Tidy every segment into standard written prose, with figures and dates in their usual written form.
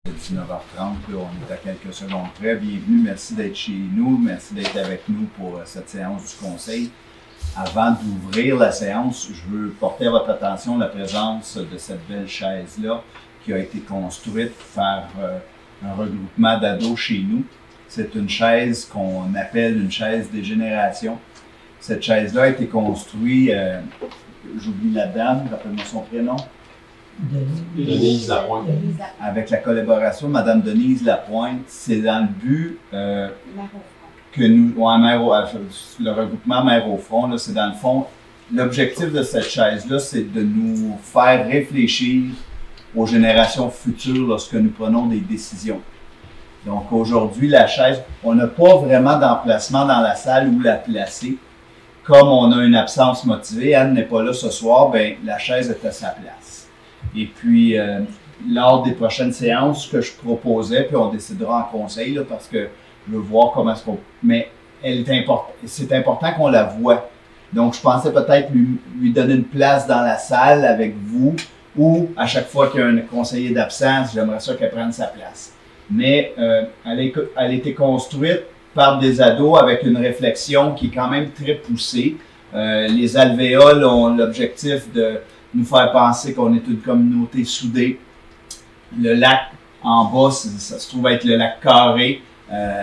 19h30, là, on est à quelques secondes près. Bienvenue, merci d'être chez nous, merci d'être avec nous pour cette séance du Conseil. Avant d'ouvrir la séance, je veux porter à votre attention la présence de cette belle chaise-là qui a été construite par un regroupement d'ados chez nous. C'est une chaise qu'on appelle une chaise des générations. Cette chaise-là a été construite, j'oublie la dame, rappelle-moi son prénom. Denise Lapointe. Avec la collaboration de Mme Denise Lapointe, c'est dans le but que nous, le regroupement Mère au front, là, c'est dans le fond, l'objectif de cette chaise-là, c'est de nous faire réfléchir aux générations futures lorsque nous prenons des décisions. Donc aujourd'hui, la chaise, on n'a pas vraiment d'emplacement dans la salle où la placer. Comme on a une absence motivée, Anne n'est pas là ce soir, ben la chaise est à sa place. Et puis, lors des prochaines séances, ce que je proposais, puis on décidera en conseil, là, parce que je veux voir comment est-ce qu'on... Mais c'est important qu'on la voie. Donc, je pensais peut-être lui donner une place dans la salle avec vous, ou à chaque fois qu'il y a un conseiller d'absence, j'aimerais ça qu'elle prenne sa place. Mais elle a été construite par des ados avec une réflexion qui est quand même très poussée. Les alvéoles ont l'objectif de nous faire penser qu'on est une communauté soudée. Le lac en bas, ça se trouve être le lac Carré.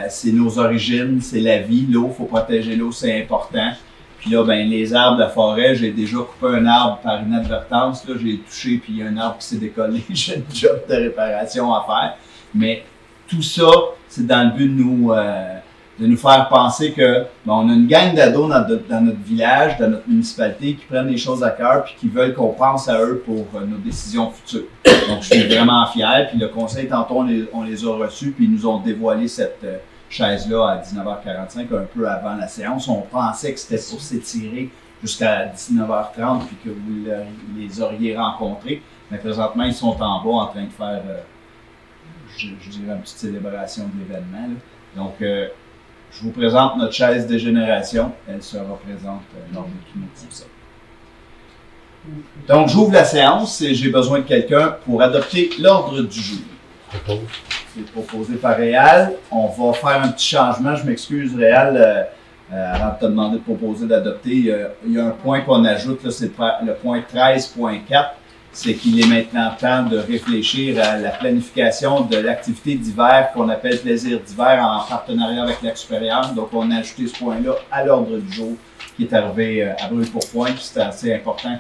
C'est nos origines, c'est la vie. L'eau, il faut protéger l'eau, c'est important. Puis là, ben les arbres de la forêt, j'ai déjà coupé un arbre par inadvertance. Là, j'ai touché, puis il y a un arbre qui s'est décollé. J'ai un job de réparation à faire. Mais tout ça, c'est dans le but de nous faire penser que on a une gang d'ados dans notre village, dans notre municipalité, qui prennent les choses à cœur puis qui veulent qu'on pense à eux pour nos décisions futures. Donc, je suis vraiment fier. Puis le conseil, tantôt, on les a reçus puis ils nous ont dévoilé cette chaise-là à 19h45, un peu avant la séance. On pensait que c'était pour s'étirer jusqu'à 19h30 puis que vous les auriez rencontrés. Mais présentement, ils sont en bas en train de faire, je dirais, une petite célébration de l'événement. Donc, je vous présente notre chaise des générations. Elle sera présente lors de tout ça. Donc, j'ouvre la séance et j'ai besoin de quelqu'un pour adopter l'ordre du jour. C'est proposé par Réal. On va faire un petit changement. Je m'excuse, Réal, avant de te demander de proposer d'adopter. Il y a un point qu'on ajoute, là, c'est le point 13.4. C'est qu'il est maintenant temps de réfléchir à la planification de l'activité d'hiver qu'on appelle plaisir d'hiver en partenariat avec Lac Supérieur. Donc, on a ajouté ce point-là à l'ordre du jour qui est arrivé à brûle-pourpoint. Puis c'est assez important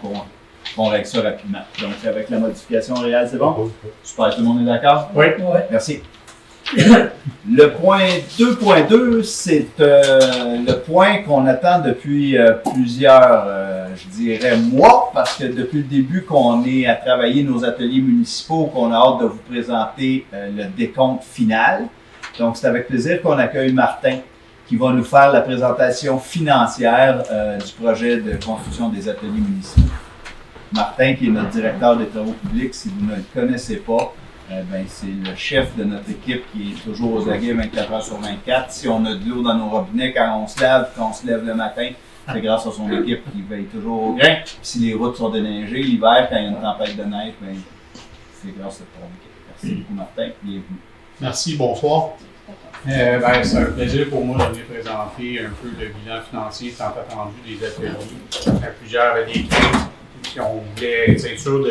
qu'on règle ça rapidement. Donc, avec la modification réelle, c'est bon? Super, tout le monde est d'accord? Oui. Merci. Le point 2.2, c'est le point qu'on attend depuis plusieurs, je dirais, mois, parce que depuis le début qu'on est à travailler nos ateliers municipaux, qu'on a hâte de vous présenter le décompte final. Donc, c'est avec plaisir qu'on accueille Martin, qui va nous faire la présentation financière du projet de construction des ateliers municipaux. Martin, qui est notre directeur des travaux publics, si vous ne le connaissez pas, c'est le chef de notre équipe qui est toujours aux aguets 24 heures sur 24. Si on a de l'eau dans nos robinets quand on se lève le matin, c'est grâce à son équipe qui veille toujours au grain. Puis si les routes sont déneigées, l'hiver, quand il y a une tempête de neige, c'est grâce à son équipe. Merci beaucoup, Martin. Bienvenue. Merci, bonsoir. C'est un plaisir pour moi de venir présenter un peu le bilan financier tant attendu des ateliers. Plusieurs avaient des craintes, puis on voulait être sûr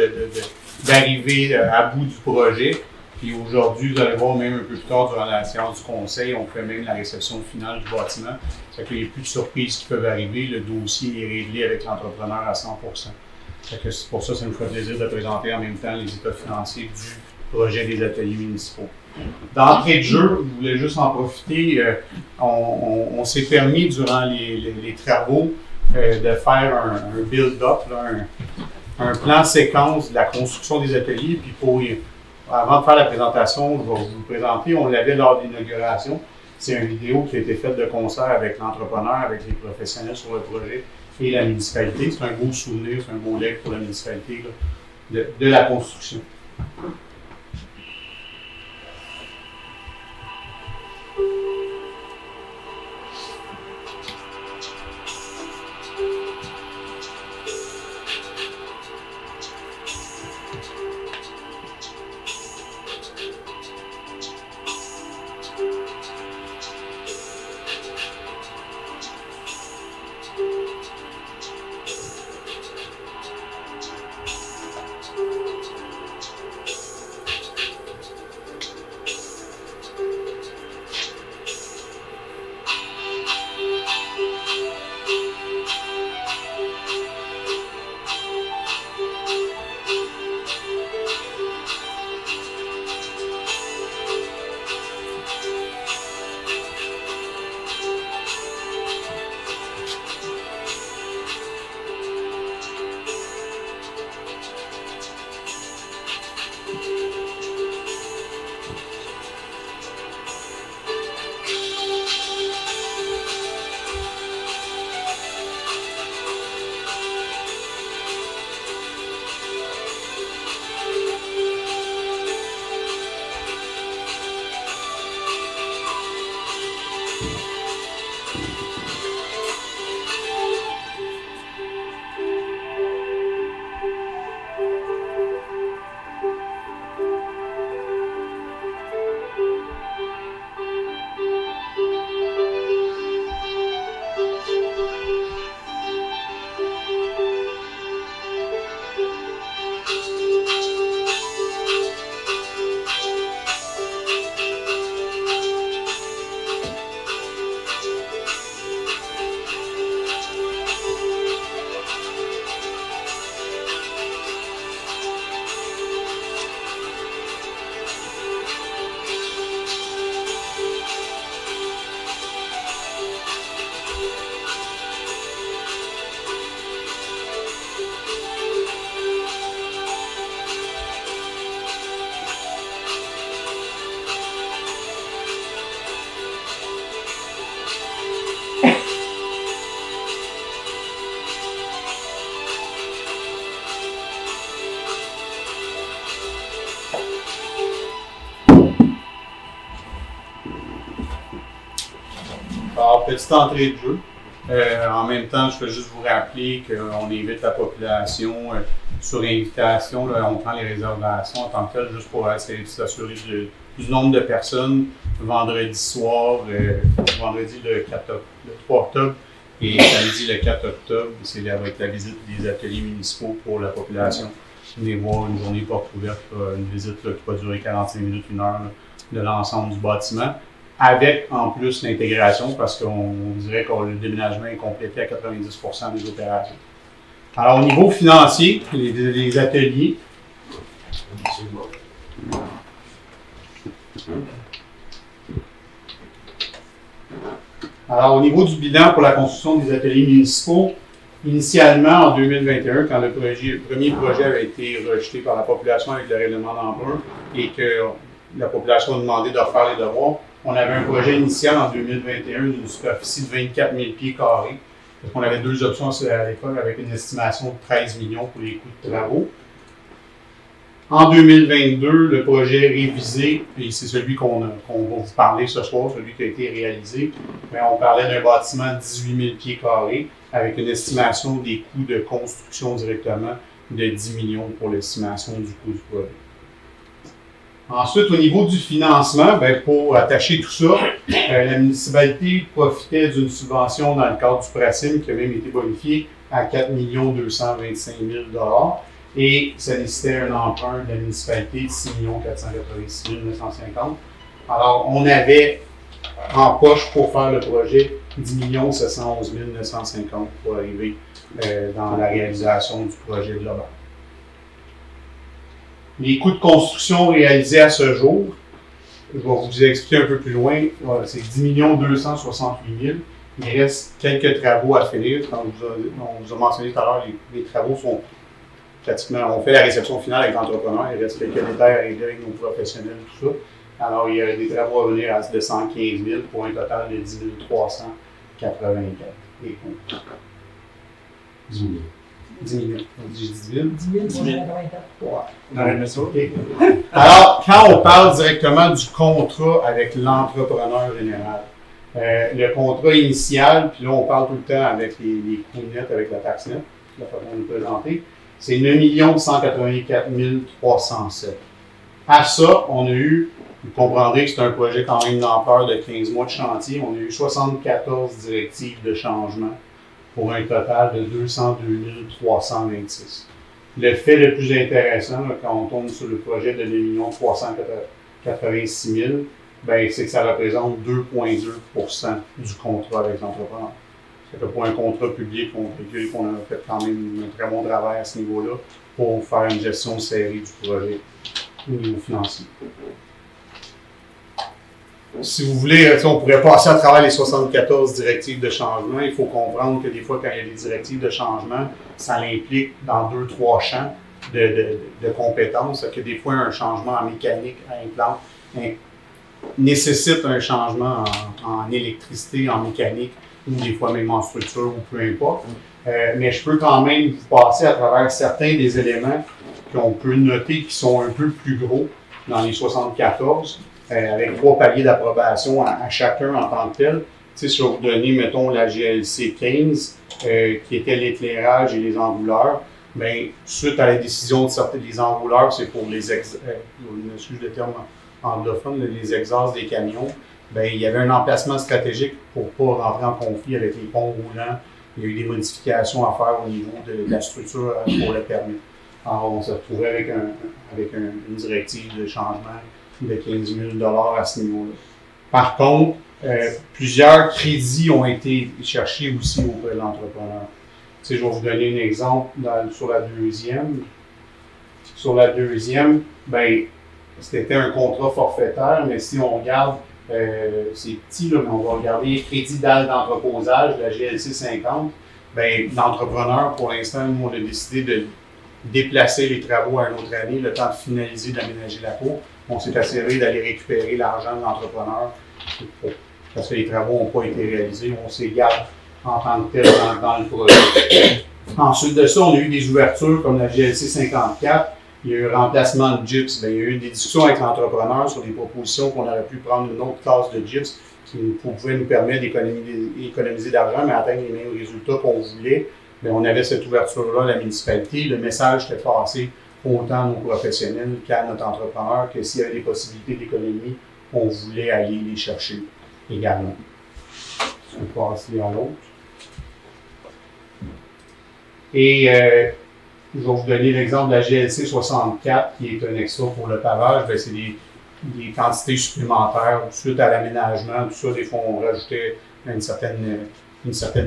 d'arriver à bout du projet. Puis aujourd'hui, vous allez voir même un peu plus tard durant la séance du conseil, on fait même la réception finale du bâtiment. Ça fait qu'il n'y a plus de surprises qui peuvent arriver. Le dossier est réglé avec l'entrepreneur à 100%. Ça fait que c'est pour ça que ça nous fait plaisir de présenter en même temps les états financiers du projet des ateliers municipaux. D'entrée de jeu, je voulais juste en profiter. On s'est permis durant les travaux de faire un build-up, un plan séquence de la construction des ateliers. Puis avant de faire la présentation, je vais vous présenter, on l'avait lors de l'inauguration. C'est une vidéo qui a été faite de concert avec l'entrepreneur, avec les professionnels sur le projet et la municipalité. C'est un beau souvenir, c'est un beau leg pour la municipalité là, de la construction. Alors, petite entrée de jeu. En même temps, je peux juste vous rappeler qu'on invite la population sur invitation. Là, on prend les réservations en tant que tel juste pour s'assurer du nombre de personnes vendredi soir, vendredi le 3 octobre et samedi le 4 octobre. C'est avec la visite des ateliers municipaux pour la population. Venez voir une journée porte ouverte, une visite là, qui va durer 45 minutes, 1 heure là, de l'ensemble du bâtiment. Avec en plus l'intégration, parce qu'on dirait que le déménagement est complété à 90% des opérations. Alors, au niveau financier, les ateliers. Alors, au niveau du bilan pour la construction des ateliers municipaux, initialement, en 2021, quand le premier projet avait été rejeté par la population avec le règlement d'emprunt et que la population a demandé de refaire les devoirs, on avait un projet initial en 2021 d'une superficie de 24 000 pieds carrés. On avait 2 options à l'époque avec une estimation de 13 millions pour les coûts de travaux. En 2022, le projet révisé, et c'est celui qu'on va vous parler ce soir, celui qui a été réalisé, mais on parlait d'un bâtiment de 18 000 pieds carrés avec une estimation des coûts de construction directement de 10 millions pour l'estimation du coût du projet. Ensuite, au niveau du financement, pour attacher tout ça, la municipalité profitait d'une subvention dans le cadre du PRACIM qui a même été bonifiée à 4 225 000 $ et ça nécessitait un emprunt de la municipalité de 6 486 950. Alors, on avait en poche pour faire le projet 10 711 950 pour arriver dans la réalisation du projet global. Les coûts de construction réalisés à ce jour, je vais vous expliquer un peu plus loin, c'est 10 268 000. Il reste quelques travaux à finir. Comme on vous a mentionné tout à l'heure, les travaux sont pratiquement, on fait la réception finale avec l'entrepreneur, il reste quelques détails à régler avec nos professionnels, tout ça. Alors, il y a des travaux à venir de 115 000 pour un total de 10 384. Et 10 000. 10 000. J'ai dit 10 000. 10 000. Ouais. Alors, quand on parle directement du contrat avec l'entrepreneur général, le contrat initial, puis là, on parle tout le temps avec les coûts nets, avec la taxe nette, la façon de nous présenter, c'est 9 184 307. À ça, on a eu, vous comprendrez que c'est un projet quand même d'ampleur de 15 mois de chantier, on a eu 74 directives de changement pour un total de 202 326. Le fait le plus intéressant, là, quand on tombe sur le projet de 9 386 000, c'est que ça représente 2,2% du contrat avec l'entrepreneur. C'est que pour un contrat public, on calcule qu'on a fait quand même un très bon travail à ce niveau-là pour faire une gestion serrée du projet au niveau financier. Si vous voulez, on pourrait passer à travers les 74 directives de changement. Il faut comprendre que des fois, quand il y a des directives de changement, ça l'implique dans 2-3 champs de compétences. Que des fois, un changement en mécanique à implant nécessite un changement en électricité, en mécanique, ou des fois même en structure, ou peu importe. Mais je peux quand même vous passer à travers certains des éléments qu'on peut noter qui sont un peu plus gros dans les 74. Avec 3 paliers d'approbation à chacun en tant que tel. Tu sais, si je vais vous donner, mettons, la GLC 15, qui était l'éclairage et les enrouleurs, suite à la décision de sortir des enrouleurs, c'est pour les excuse le terme anglophone, les exhausts des camions, il y avait un emplacement stratégique pour ne pas rentrer en conflit avec les ponts roulants. Il y a eu des modifications à faire au niveau de la structure pour le permis. Alors, on se retrouvait avec une directive de changement de 15 000 à ce niveau-là. Par contre, plusieurs crédits ont été cherchés aussi auprès de l'entrepreneur. Tu sais, je vais vous donner un exemple sur la deuxième. Sur la deuxième, c'était un contrat forfaitaire, mais si on regarde, c'est petit, là, mais on va regarder crédit dalle d'entreposage, la GLC 50, l'entrepreneur, pour l'instant, nous, on a décidé de déplacer les travaux à une autre année, le temps de finaliser, d'aménager la cour. On s'est assuré d'aller récupérer l'argent de l'entrepreneur parce que les travaux n'ont pas été réalisés. On s'égare en tant que tel dans le projet. Ensuite de ça, on a eu des ouvertures comme la GLC 54. Il y a eu un remplacement de gyps. Il y a eu des discussions avec l'entrepreneur sur des propositions qu'on aurait pu prendre une autre classe de gyps pouvait nous permettre d'économiser d'argent, mais atteindre les mêmes résultats qu'on voulait. Mais on avait cette ouverture-là à la municipalité. Le message était passé autant à nos professionnels qu'à notre entrepreneur que s'il y avait des possibilités d'économie, on voulait aller les chercher également. On peut passer à l'autre. Et je vais vous donner l'exemple de la GLC 64 qui est un extra pour le pavage. Bien, c'est des quantités supplémentaires suite à l'aménagement. Tout ça, des fois, on rajoutait une certaine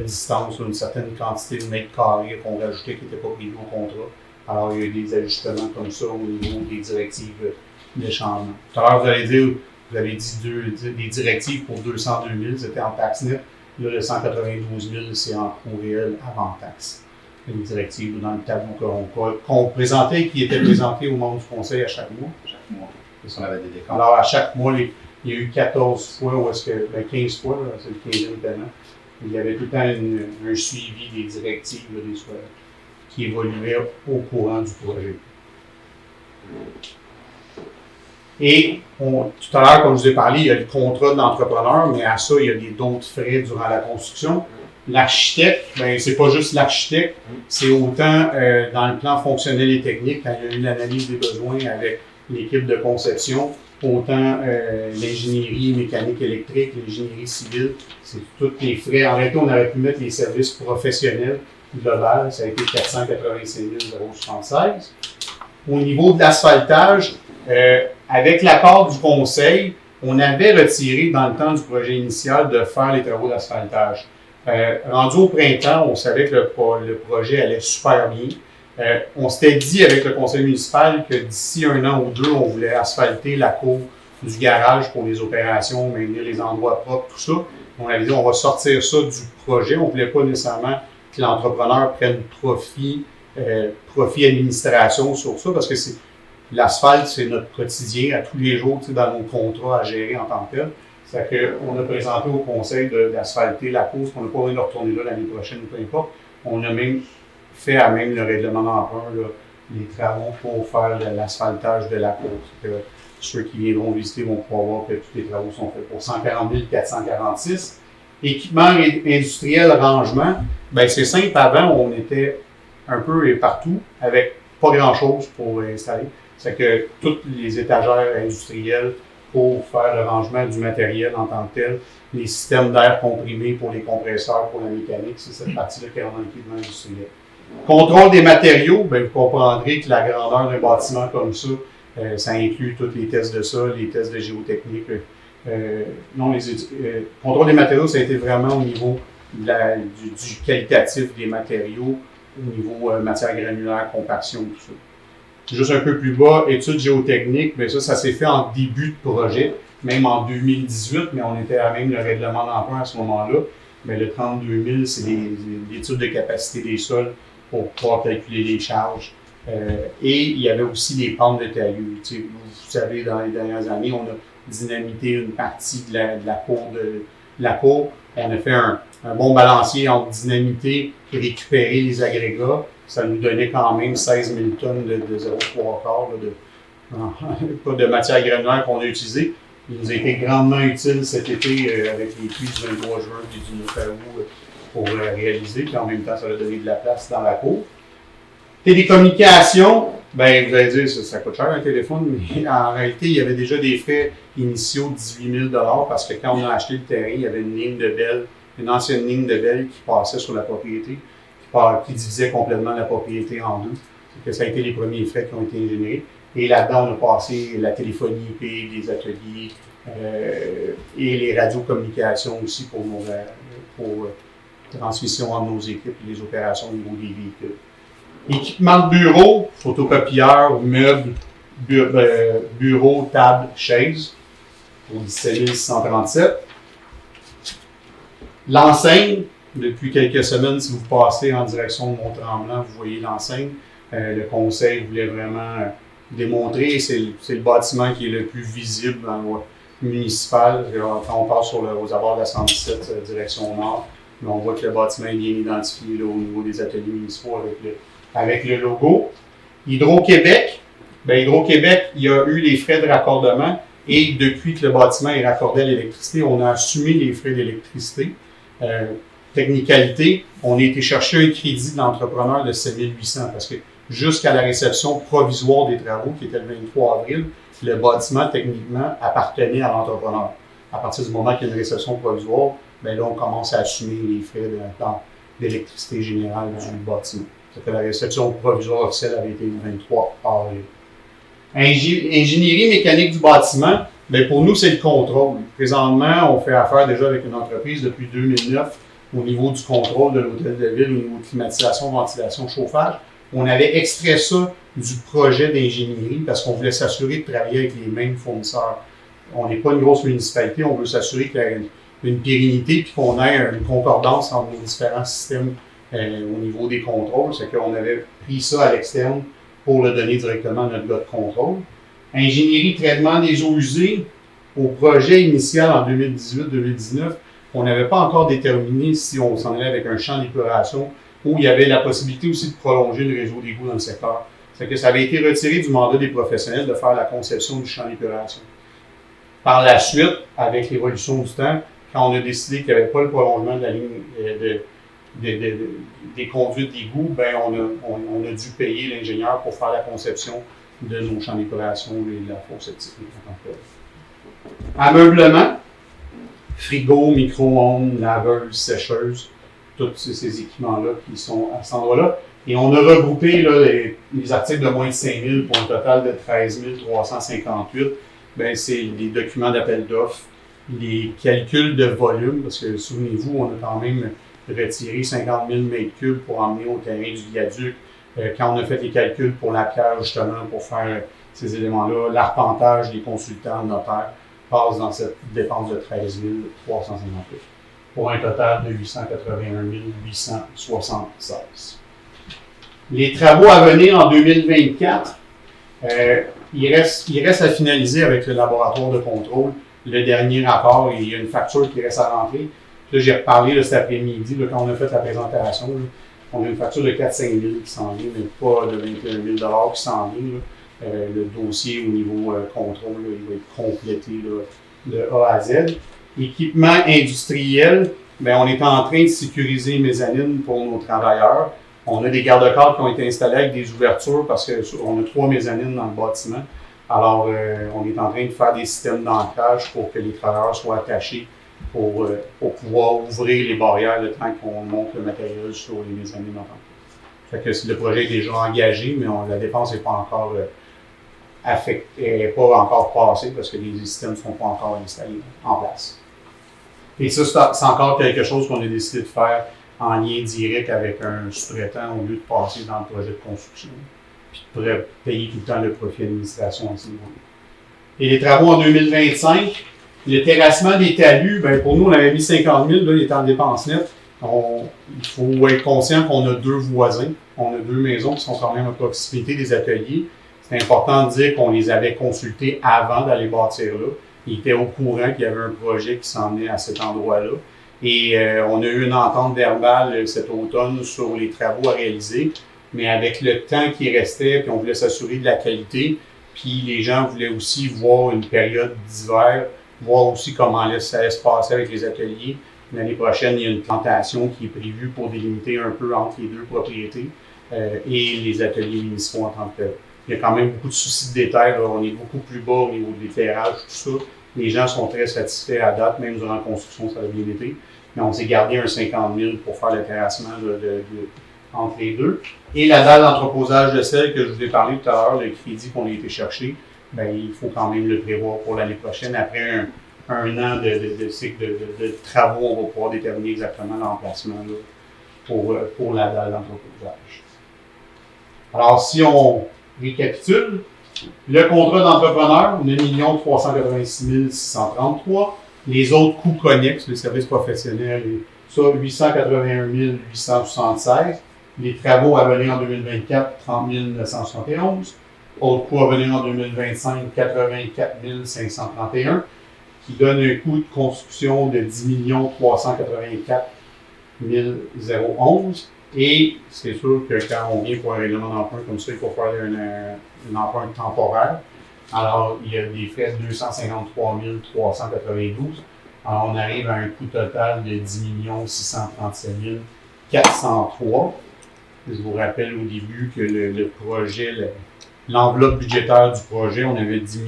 distance, une certaine quantité de mètres carrés qu'on rajoutait qui n'était pas pris au contrat. Alors, il y a eu des ajustements comme ça au niveau des directives de changement. Tout à l'heure, vous avez dit des directives pour 202 000, c'était en taxe nette. Là, le 192 000, c'est en coût réel avant taxe. Une directive dans le tableau qu'on présentait et qui était présenté au membre du conseil à chaque mois. Chaque mois. On avait des décomptes. Alors, à chaque mois, il y a eu 14 fois, ou est-ce que, 15 fois, là, c'est le 15e paiement. Il y avait tout le temps un suivi des directives qui évoluaient au courant du projet. Et tout à l'heure, comme je vous ai parlé, il y a le contrat d'entrepreneur, mais à ça, il y a d'autres frais durant la construction. L'architecte, ben, c'est pas juste l'architecte, c'est autant dans le plan fonctionnel et technique, quand il y a eu l'analyse des besoins avec l'équipe de conception, autant l'ingénierie mécanique électrique, l'ingénierie civile, c'est tous les frais. En réalité, on aurait pu mettre les services professionnels global, ça a été 485 076. Au niveau de l'asphaltage, avec l'accord du conseil, on avait retiré dans le temps du projet initial de faire les travaux d'asphaltage. Rendu au printemps, on savait que le projet allait super bien. On s'était dit avec le conseil municipal que d'ici 1 an ou 2, on voulait asphalter la cour du garage pour les opérations, maintenir les endroits propres, tout ça. On avait dit on va sortir ça du projet. On ne voulait pas nécessairement que l'entrepreneur prenne profit administration sur ça, parce que l'asphalte, c'est notre quotidien à tous les jours, dans nos contrats à gérer en tant que tel. C'est-à-dire qu'on a présenté au conseil d'asphalter la course, qu'on n'a pas envie de retourner là l'année prochaine, peu importe. On a même fait à même le règlement d'emprunt, les travaux pour faire l'asphaltage de la course. Ceux qui viendront visiter vont pouvoir voir que tous les travaux sont faits pour 140 446. Équipement industriel, rangement, ben c'est simple. Avant, on était un peu partout avec pas grand-chose pour installer. C'est que toutes les étagères industrielles pour faire le rangement du matériel en tant que tel, les systèmes d'air comprimé pour les compresseurs, pour la mécanique, c'est cette partie-là qui est dans l'équipement industriel. Contrôle des matériaux, ben, vous comprendrez que la grandeur d'un bâtiment comme ça, ça inclut tous les tests de sol, les tests de géotechnique. Contrôle des matériaux, ça a été vraiment au niveau du qualitatif des matériaux, au niveau matière granulaire, compaction, tout ça. Juste un peu plus bas, études géotechniques, bien ça s'est fait en début de projet, même en 2018, mais on était à même le règlement d'emprunt à ce moment-là. Mais le 32 000, c'est des études de capacité des sols pour pouvoir calculer les charges. Et il y avait aussi des pentes de taillus. Vous savez, dans les dernières années, on a dynamité une partie de la cour. On a fait un bon balancier entre dynamité et récupérer les agrégats. Ça nous donnait quand même 16 000 tonnes de 0,3 de matière granulaire qu'on a utilisée. Il nous a été grandement utile cet été avec les pluies du 23 juin et du 9 août pour réaliser. Puis en même temps, ça a donné de la place dans la cour. Télécommunications, ben vous allez dire, ça coûte cher un téléphone, mais en réalité, il y avait déjà des frais initiaux de 18 000 parce que quand on a acheté le terrain, il y avait une ancienne ligne de Bell qui passait sur la propriété, qui divisait complètement la propriété en deux. C'est que ça a été les premiers frais qui ont été générés. Et là-dedans, on a passé la téléphonie IP, les ateliers et les radiocommunications aussi pour transmission entre nos équipes et les opérations au niveau des véhicules. Équipement de bureau, photocopieur, meubles, bureau, table, chaise, pour 17 637. L'enseigne, depuis quelques semaines, si vous passez en direction de Mont-Tremblant, vous voyez l'enseigne. Le conseil voulait vraiment démontrer, c'est le bâtiment qui est le plus visible dans le municipal. Quand on passe aux abords de la 117 direction nord, on voit que le bâtiment est bien identifié là, au niveau des ateliers municipaux avec le logo. Hydro-Québec, il y a eu les frais de raccordement Et depuis que le bâtiment est raccordé à l'électricité, on a assumé les frais d'électricité. Technicalité, on a été chercher un crédit de l'entrepreneur de 7 800 parce que jusqu'à la réception provisoire des travaux, qui était le 23 avril, le bâtiment, techniquement, appartenait à l'entrepreneur. À partir du moment qu'il y a une réception provisoire, bien là, on commence à assumer les frais d'électricité générale du bâtiment. C'est que la réception provisoire officielle avait été le 23 avril. Ingénierie mécanique du bâtiment, bien pour nous, c'est le contrôle. Présentement, on fait affaire déjà avec une entreprise depuis 2009 au niveau du contrôle de l'hôtel de ville, au niveau de climatisation, ventilation, chauffage. On avait extrait ça du projet d'ingénierie parce qu'on voulait s'assurer de travailler avec les mêmes fournisseurs. On n'est pas une grosse municipalité, on veut s'assurer qu'il y a une pérennité et qu'on ait une concordance entre les différents systèmes au niveau des contrôles. C'est qu'on avait pris ça à l'externe pour le donner directement à notre gars de contrôle. Ingénierie traitement des eaux usées, au projet initial en 2018-2019, on n'avait pas encore déterminé si on s'en allait avec un champ d'épuration où il y avait la possibilité aussi de prolonger le réseau d'égouts dans le secteur. C'est que ça avait été retiré du mandat des professionnels de faire la conception du champ d'épuration. Par la suite, avec l'évolution du temps, quand on a décidé qu'il n'y avait pas le prolongement de la ligne des conduites d'égout, ben on a dû payer l'ingénieur pour faire la conception de nos champs d'épuration et de la fosse septique. Ameublement, frigo, micro-ondes, laveuse, sécheuse, tous ces équipements-là qui sont à cet endroit-là. Et on a regroupé là, les articles de moins de 5 000 pour un total de 13 358. Ben, c'est les documents d'appel d'offres, les calculs de volume, parce que souvenez-vous, on a quand même retiré 50 000 m3 pour emmener au terrain du viaduc. Quand on a fait les calculs pour la pierre, justement, pour faire ces éléments-là, l'arpentage des consultants notaires passe dans cette dépense de 13 358 pour un total de 881 876. Les travaux à venir en 2024, il reste à finaliser avec le laboratoire de contrôle le dernier rapport et il y a une facture qui reste à rentrer. Là, j'ai reparlé cet après-midi, là, quand on a fait la présentation, là, on a une facture de 4-5 000 qui s'en vient, mais pas de 21 000 qui s'en vient. Le dossier au niveau contrôle, là, il va être complété là, de A à Z. Équipement industriel, bien, on est en train de sécuriser les mezzanines pour nos travailleurs. On a des garde-corps qui ont été installés avec des ouvertures parce qu'on a 3 mezzanines dans le bâtiment. Alors, on est en train de faire des systèmes d'ancrage pour que les travailleurs soient attachés pour pouvoir ouvrir les barrières le temps qu'on monte le matériel sur les mezzanines en tant que tel. Fait que le projet est déjà engagé, mais la dépense n'est pas encore pas encore passée parce que les systèmes ne sont pas encore installés en place. Et ça, c'est encore quelque chose qu'on a décidé de faire en lien direct avec un sous-traitant au lieu de passer dans le projet de construction. Puis de payer tout le temps le profit d'administration à ce niveau-là. Et les travaux en 2025, le terrassement des talus, ben pour nous, on avait mis 50 000, là, il est en dépense nette. Il faut être conscient qu'on a 2 voisins. On a 2 maisons qui sont quand même à proximité des ateliers. C'est important de dire qu'on les avait consultés avant d'aller bâtir là. Ils étaient au courant qu'il y avait un projet qui s'en venait à cet endroit-là. Et on a eu une entente verbale cet automne sur les travaux à réaliser. Mais avec le temps qui restait, puis on voulait s'assurer de la qualité, puis les gens voulaient aussi voir une période d'hiver, voir aussi comment ça allait se passer avec les ateliers. L'année prochaine, il y a une plantation qui est prévue pour délimiter un peu entre les 2 propriétés et les ateliers municipaux en tant que tels. Il y a quand même beaucoup de soucis de détail. On est beaucoup plus bas au niveau de l'éclairage, tout ça. Les gens sont très satisfaits à date, même durant la construction, ça a bien été. Mais on s'est gardé un 50 000 pour faire le terrassement entre les 2. Et la dalle d'entreposage de sel que je vous ai parlé tout à l'heure, le crédit qu'on a été chercher, bien, il faut quand même le prévoir pour l'année prochaine. Après un an de cycle de travaux, on va pouvoir déterminer exactement l'emplacement là, pour la dalle d'entreposage. Alors, si on récapitule, le contrat d'entrepreneur, on a 1 386 633. Les autres coûts connexes, les services professionnels, ça, 881 876. Les travaux à venir en 2024, 30 971. Autres coûts à venir en 2025, 84 531, qui donne un coût de construction de 10 384 011. Et c'est sûr que quand on vient pour un règlement d'emprunt comme ça, il faut faire un emprunt temporaire. Alors, il y a des frais de 253 392. Alors, on arrive à un coût total de 10 637 403. Je vous rappelle au début que le projet, l'enveloppe budgétaire du projet, on avait 10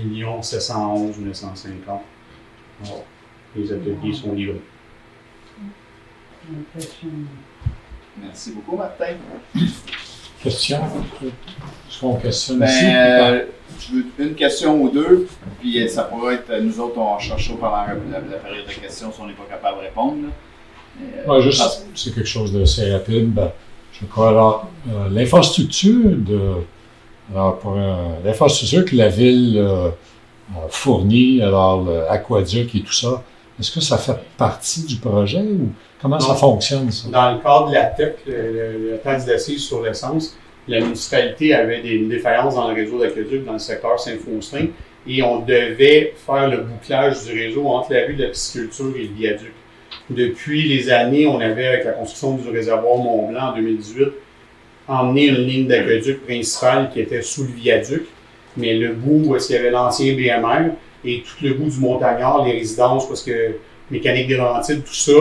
711 950. Alors, les ateliers sont livrés. Merci beaucoup, Martin. Question? Est-ce qu'on questionne Ben, ici? je veux une question ou deux, puis ça pourrait être, nous autres, on cherche ça pendant la période de questions si on n'est pas capable de répondre. Là. Ouais, juste, c'est quelque chose d'assez rapide. Ben, je crois, alors, l'infrastructure l'infrastructure que la ville fournit, alors l'aqueduc et tout ça, est-ce que ça fait partie du projet ou comment ça fonctionne, ça? Dans le cadre de la TEC, la taxe d'assises sur l'essence, la municipalité avait des défaillances dans le réseau d'aqueduc dans le secteur Saint-Faustin et on devait faire le bouclage du réseau entre la rue de la pisciculture et le viaduc. Depuis les années, on avait, avec la construction du réservoir Mont-Blanc en 2018, emmené une ligne d'aqueduc principale qui était sous le viaduc, mais le bout où il y avait l'ancien BMR et tout le bout du Montagnard, les résidences, parce que mécanique des Laurentides, tout ça,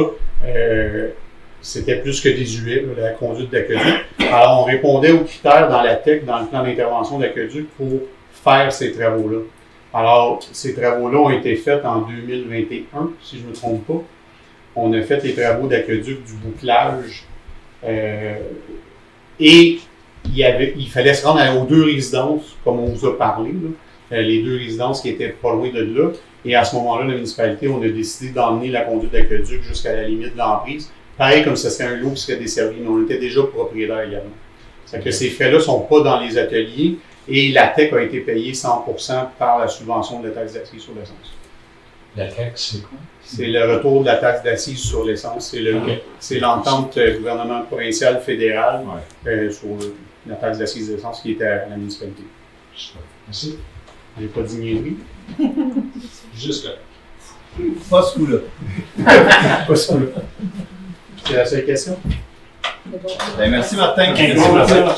c'était plus que désuet, la conduite d'aqueduc. Alors, on répondait aux critères dans la TEC, dans le plan d'intervention d'aqueduc, pour faire ces travaux-là. Alors, ces travaux-là ont été faits en 2021, si je ne me trompe pas. On a fait les travaux d'aqueduc du bouclage et il fallait se rendre aux deux résidences, comme on vous a parlé, là, les deux résidences qui étaient pas loin de là. Et à ce moment-là, la municipalité, on a décidé d'emmener la conduite d'aqueduc jusqu'à la limite de l'emprise. Pareil comme ce serait un lot qui serait desservi, mais on était déjà propriétaire également. C'est-à-dire que ces frais-là ne sont pas dans les ateliers et la TEC a été payée 100% par la subvention de la taxe d'assises sur l'essence. La taxe, c'est quoi? C'est le retour de la taxe d'assises sur l'essence. C'est l'entente gouvernement provincial fédéral sur la taxe d'assises d'essence qui était à la municipalité. Merci. J'ai pas dit niaiserie. Juste là. Pas ce coup-là. Pas ça. C'est la seule question. Ben, merci, Martin. Merci, Martin.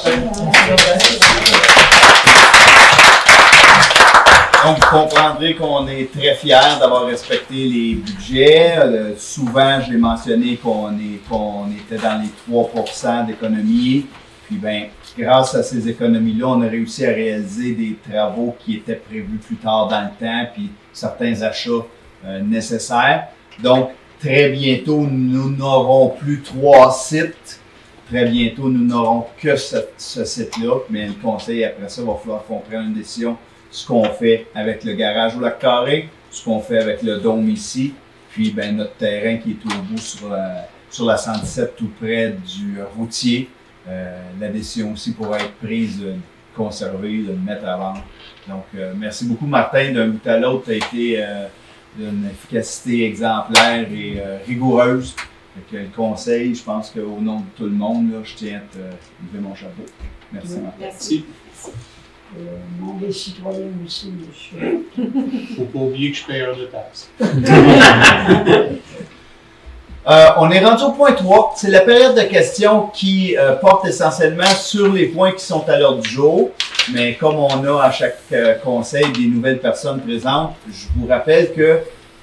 Donc, vous comprendrez qu'on est très fiers d'avoir respecté les budgets. Souvent, j'ai mentionné qu'on était dans les 3% d'économie. Puis, ben, grâce à ces économies-là, on a réussi à réaliser des travaux qui étaient prévus plus tard dans le temps, puis certains achats nécessaires. Donc, très bientôt, nous n'aurons plus 3 sites. Très bientôt, nous n'aurons que ce site-là. Mais le conseil, après ça, va falloir qu'on prenne une décision. Ce qu'on fait avec le garage au Lac-Carré, ce qu'on fait avec le dôme ici, puis ben, notre terrain qui est au bout sur la 117, tout près du routier. La décision aussi pourra être prise de conserver, de le mettre à vendre. Donc, merci beaucoup, Martin. D'un bout à l'autre, tu as été d'une efficacité exemplaire et rigoureuse. Fait que le conseil, je pense qu'au nom de tout le monde, là, je tiens à te lever mon chapeau. Merci, Martin. Merci. Mon des citoyens aussi, monsieur. Faut pas oublier que je paye de taxes. On est rendu au point 3. C'est la période de questions qui porte essentiellement sur les points qui sont à l'ordre du jour. Mais comme on a à chaque conseil des nouvelles personnes présentes, je vous rappelle que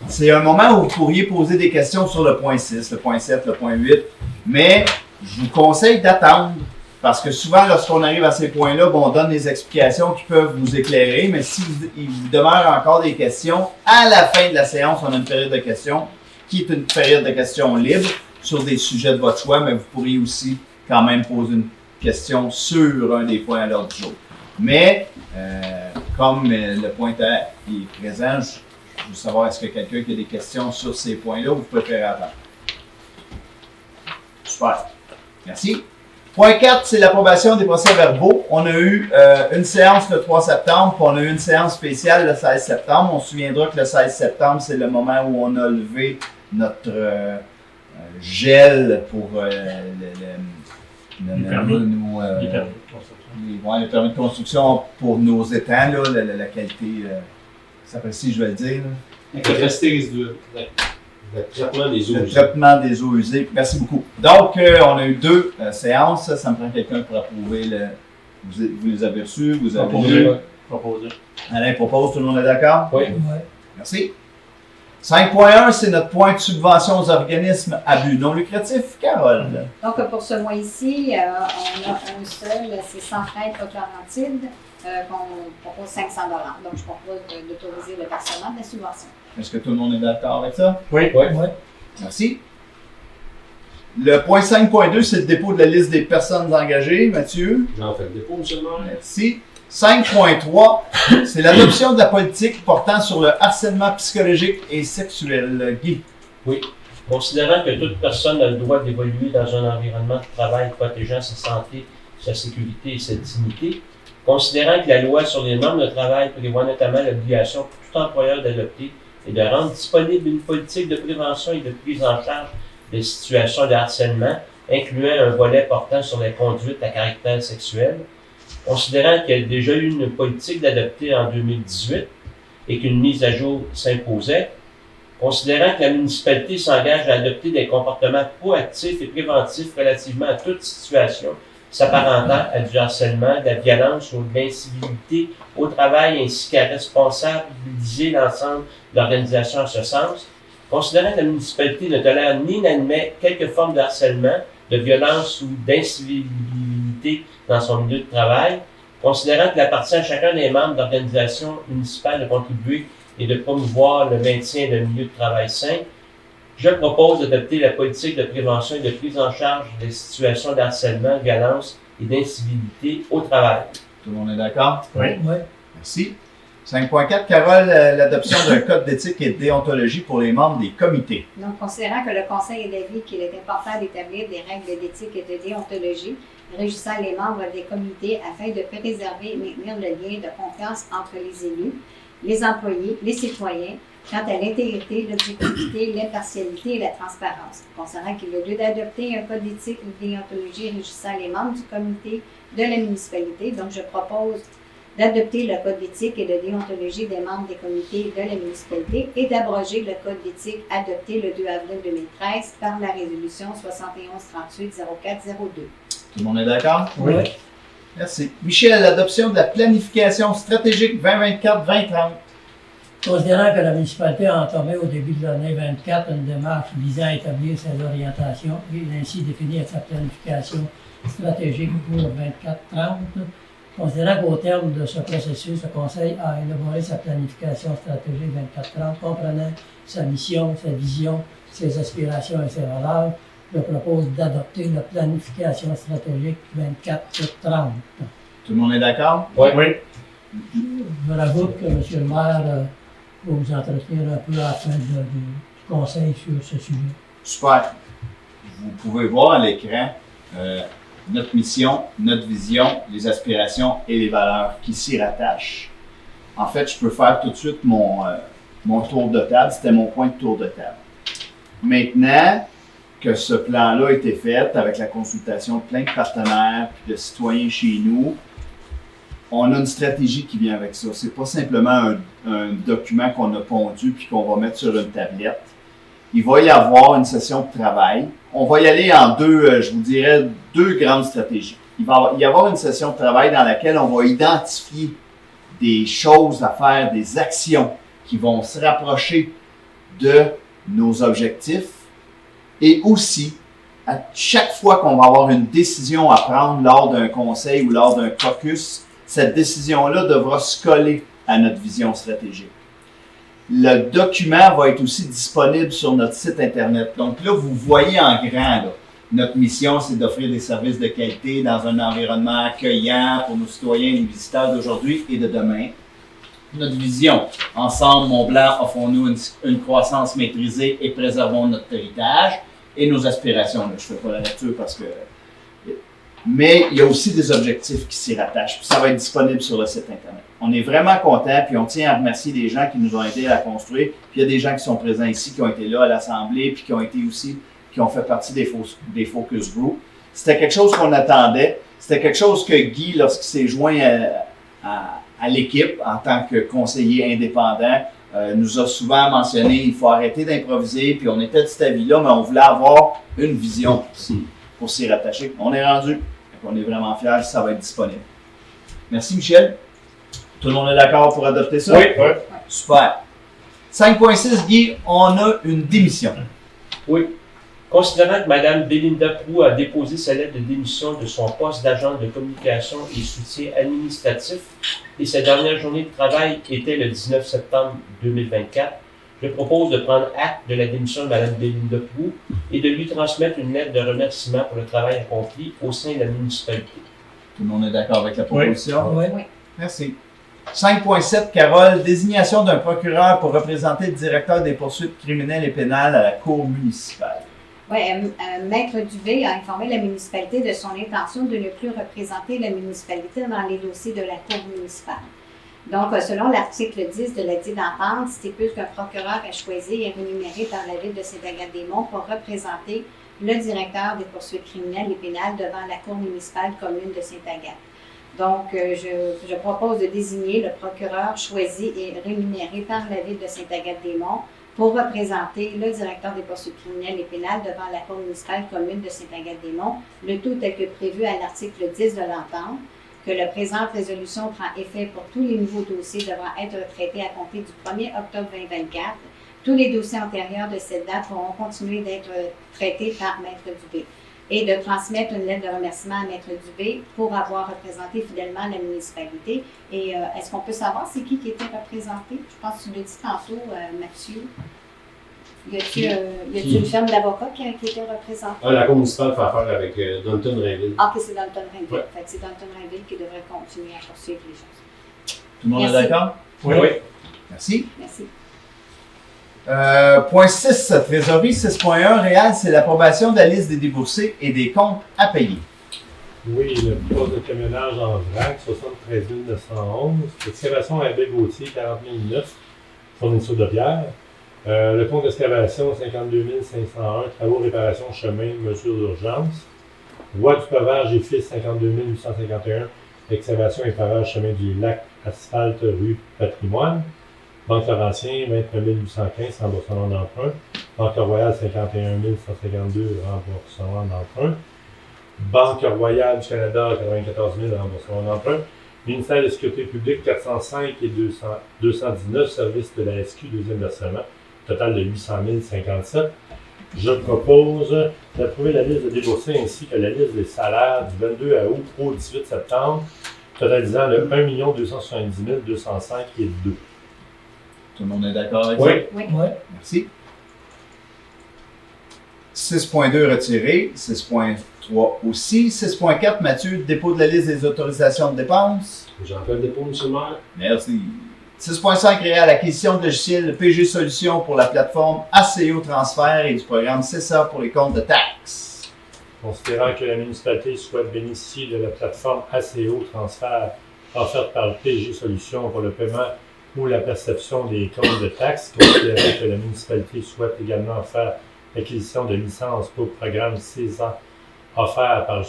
c'est un moment où vous pourriez poser des questions sur le point 6, le point 7, le point 8. Mais je vous conseille d'attendre. Parce que souvent, lorsqu'on arrive à ces points-là, bon, on donne des explications qui peuvent vous éclairer. Mais s'il vous demeure encore des questions, à la fin de la séance, on a une période de questions qui est une période de questions libre sur des sujets de votre choix, mais vous pourriez aussi quand même poser une question sur un des points à l'ordre du jour. Mais, comme le pointeur est présent, je veux savoir, est-ce que quelqu'un qui a des questions sur ces points-là ou vous préférez attendre? Super. Merci. Point 4, c'est l'approbation des procès-verbaux. On a eu une séance le 3 septembre, puis on a eu une séance spéciale le 16 septembre. On se souviendra que le 16 septembre, c'est le moment où on a levé notre gel pour le permis de construction pour nos étangs, là, la qualité, ça précise, je vais le dire. La capacité résiduelle. Le traitement des eaux Le usées. traitement des eaux usées. Merci beaucoup. Donc, on a eu 2 séances. Ça me prend quelqu'un pour approuver vous les avez reçus, vous avez lu. Proposé. Alain propose, tout le monde est d'accord? Oui. Ouais. Merci. 5.1, c'est notre point de subvention aux organismes à but non lucratif. Carole. Donc, pour ce mois-ci, on a un seul, c'est Centraide Laurentides, qu'on propose 500 $. Donc, je propose d'autoriser le versement de la subvention. Est-ce que tout le monde est d'accord avec ça? Oui. Oui. Ouais. Merci. Le point 5.2, c'est le dépôt de la liste des personnes engagées. Mathieu. J'en fais le dépôt, monsieur le maire. Merci. 5.3, c'est l'adoption de la politique portant sur le harcèlement psychologique et sexuel. Guy. Considérant que toute personne a le droit d'évoluer dans un environnement de travail protégeant sa santé, sa sécurité et sa dignité, considérant que la loi sur les normes de travail prévoit notamment l'obligation pour tout employeur d'adopter et de rendre disponible une politique de prévention et de prise en charge des situations de harcèlement, incluant un volet portant sur les conduites à caractère sexuel, considérant qu'il y a déjà eu une politique d'adopter en 2018 et qu'une mise à jour s'imposait, considérant que la municipalité s'engage à adopter des comportements proactifs et préventifs relativement à toute situation s'apparentant à du harcèlement, de la violence ou de l'incivilité au travail ainsi qu'à responsabiliser l'ensemble de l'organisation en ce sens, considérant que la municipalité ne tolère ni n'admet quelque forme de harcèlement, de violence ou d'incivilité dans son milieu de travail, considérant qu'il appartient à chacun des membres d'organisations municipales de contribuer et de promouvoir le maintien d'un milieu de travail sain, je propose d'adopter la politique de prévention et de prise en charge des situations de harcèlement, de violence et d'incivilité au travail. Tout le monde est d'accord? Ouais. Merci. 5.4, Carole, l'adoption d'un code d'éthique et de déontologie pour les membres des comités. Donc, considérant que le Conseil est d'avis qu'il est important d'établir des règles d'éthique et de déontologie régissant les membres des comités afin de préserver et maintenir le lien de confiance entre les élus, les employés, les citoyens, quant à l'intégrité, l'objectivité, l'impartialité et la transparence. Considérant qu'il est lieu d'adopter un code d'éthique et de déontologie régissant les membres du comité de la municipalité, donc je propose d'adopter le code d'éthique et de déontologie des membres des comités de la municipalité et d'abroger le code d'éthique adopté le 2 avril 2013 par la résolution 7138-0402. Tout le monde est d'accord? Oui. Merci. Michel, l'adoption de la planification stratégique 2024-2030. Considérant que la municipalité a entamé au début de l'année 24 une démarche visant à établir ses orientations et ainsi définir sa planification stratégique pour 24-30, considérant qu'au terme de ce processus, le Conseil a élaboré sa planification stratégique 24-30 comprenant sa mission, sa vision, ses aspirations et ses valeurs, je propose d'adopter la planification stratégique 24-30. Tout le monde est d'accord? Oui. Je rajoute que M. le maire va vous entretenir un peu à la fin du conseil sur ce sujet. Super. Vous pouvez voir à l'écran notre mission, notre vision, les aspirations et les valeurs qui s'y rattachent. En fait, je peux faire tout de suite mon tour de table. C'était mon point de tour de table. Maintenant que ce plan-là a été fait avec la consultation de plein de partenaires et de citoyens chez nous, on a une stratégie qui vient avec ça. C'est pas simplement un document qu'on a pondu puis qu'on va mettre sur une tablette. Il va y avoir une session de travail. On va y aller en je vous dirais, deux grandes stratégies. Il va y avoir une session de travail dans laquelle on va identifier des choses à faire, des actions qui vont se rapprocher de nos objectifs. Et aussi, à chaque fois qu'on va avoir une décision à prendre lors d'un conseil ou lors d'un caucus, cette décision-là devra se coller à notre vision stratégique. Le document va être aussi disponible sur notre site Internet. Donc là, vous voyez en grand, là, notre mission, c'est d'offrir des services de qualité dans un environnement accueillant pour nos citoyens et les visiteurs d'aujourd'hui et de demain. Notre vision, ensemble, Mont-Blanc, offrons-nous une croissance maîtrisée et préservons notre héritage. Et nos aspirations, là, je ne fais pas la lecture parce que... Mais il y a aussi des objectifs qui s'y rattachent. Puis ça va être disponible sur le site Internet. On est vraiment contents, puis on tient à remercier les gens qui nous ont aidés à la construire. Puis il y a des gens qui sont présents ici, qui ont été là à l'Assemblée, puis qui ont été aussi, qui ont fait partie des focus group. C'était quelque chose qu'on attendait. C'était quelque chose que Guy, lorsqu'il s'est joint à l'équipe en tant que conseiller indépendant, nous a souvent mentionné, il faut arrêter d'improviser, puis on était de cet avis-là, mais on voulait avoir une vision pour s'y rattacher. On est rendu, on est vraiment fiers, ça va être disponible. Merci Michel. Tout le monde est d'accord pour adopter ça? Oui. Super. 5.6, Guy, on a une démission. Oui. Considérant que Mme Belinda Proulx a déposé sa lettre de démission de son poste d'agent de communication et soutien administratif et sa dernière journée de travail était le 19 septembre 2024, je propose de prendre acte de la démission de Mme Belinda Proulx et de lui transmettre une lettre de remerciement pour le travail accompli au sein de la municipalité. Tout le monde est d'accord avec la proposition? Oui. Merci. 5.7, Carole, désignation d'un procureur pour représenter le directeur des poursuites criminelles et pénales à la Cour municipale. Oui, Maître Dubé a informé la municipalité de son intention de ne plus représenter la municipalité dans les dossiers de la Cour municipale. Donc, selon l'article 10 de l'édit d'entente, stipule qu'un procureur est choisi et rémunéré par la ville de Saint-Agathe-des-Monts pour représenter le directeur des poursuites criminelles et pénales devant la Cour municipale commune de Saint-Agathe. Donc, je propose de désigner le procureur choisi et rémunéré par la ville de Saint-Agathe-des-Monts pour représenter le directeur des poursuites criminelles et pénales devant la Cour municipale commune de Saint-Agathe-des-Monts, le tout tel que prévu à l'article 10 de l'entente, que la présente résolution prend effet pour tous les nouveaux dossiers devant être traités à compter du 1er octobre 2024. Tous les dossiers antérieurs de cette date pourront continuer d'être traités par Maître Dubé. Et de transmettre une lettre de remerciement à Maître Dubé pour avoir représenté fidèlement la municipalité. Et est-ce qu'on peut savoir c'est qui était représenté? Je pense que tu l'as dit tantôt, Mathieu. Y a-t-il une firme d'avocats qui était représentée? La Cour municipale fait affaire avec Dunton Rainville. Ah, ok, c'est Dunton Rainville. Ouais. Fait que c'est Dunton Rainville qui devrait continuer à poursuivre les choses. Tout le monde est Merci. d'accord? Oui. Merci. Merci. Point 6, trésorerie. 6.1, Réal, c'est l'approbation de la liste des déboursés et des comptes à payer. Oui, le poste de camionnage en vrac, 73 911. Excavation à Baie-Gauthier, 40 009. Fourniture de pierre. Le compte d'excavation, 52 501. Travaux, réparation, chemin, mesures d'urgence. Voie du pavage et fils, 52 851. Excavation et pavage, chemin du lac, asphalte, rue Patrimoine. Banque Laurentien, 29 815, remboursement d'emprunt. Banque Royale, 51 152, remboursement d'emprunt. Banque Royale du Canada, 94 000, remboursement d'emprunt. Ministère de la Sécurité publique, 405 et 219, service de la SQ, deuxième versement. Total de 800 057. Je propose d'approuver la liste de déboursés ainsi que la liste des salaires du 22 août au 18 septembre, totalisant le 1 270 205 et 2. Tout le monde est d'accord avec Oui. ça? Oui. Oui. Merci. 6.2 retiré. 6.3 aussi. 6.4, Mathieu, dépôt de la liste des autorisations de dépenses. J'en fais le dépôt, M. le maire. Merci. 6.5, Réal, acquisition de logiciels PG Solutions pour la plateforme ACO Transfert et du programme CESA pour les comptes de taxes. Considérant que la municipalité souhaite bénéficier de la plateforme ACO Transfert offerte par PG Solutions pour le paiement ou la perception des comptes de taxes, considérant que la municipalité souhaite également faire l'acquisition de licences pour le programme CESA offert par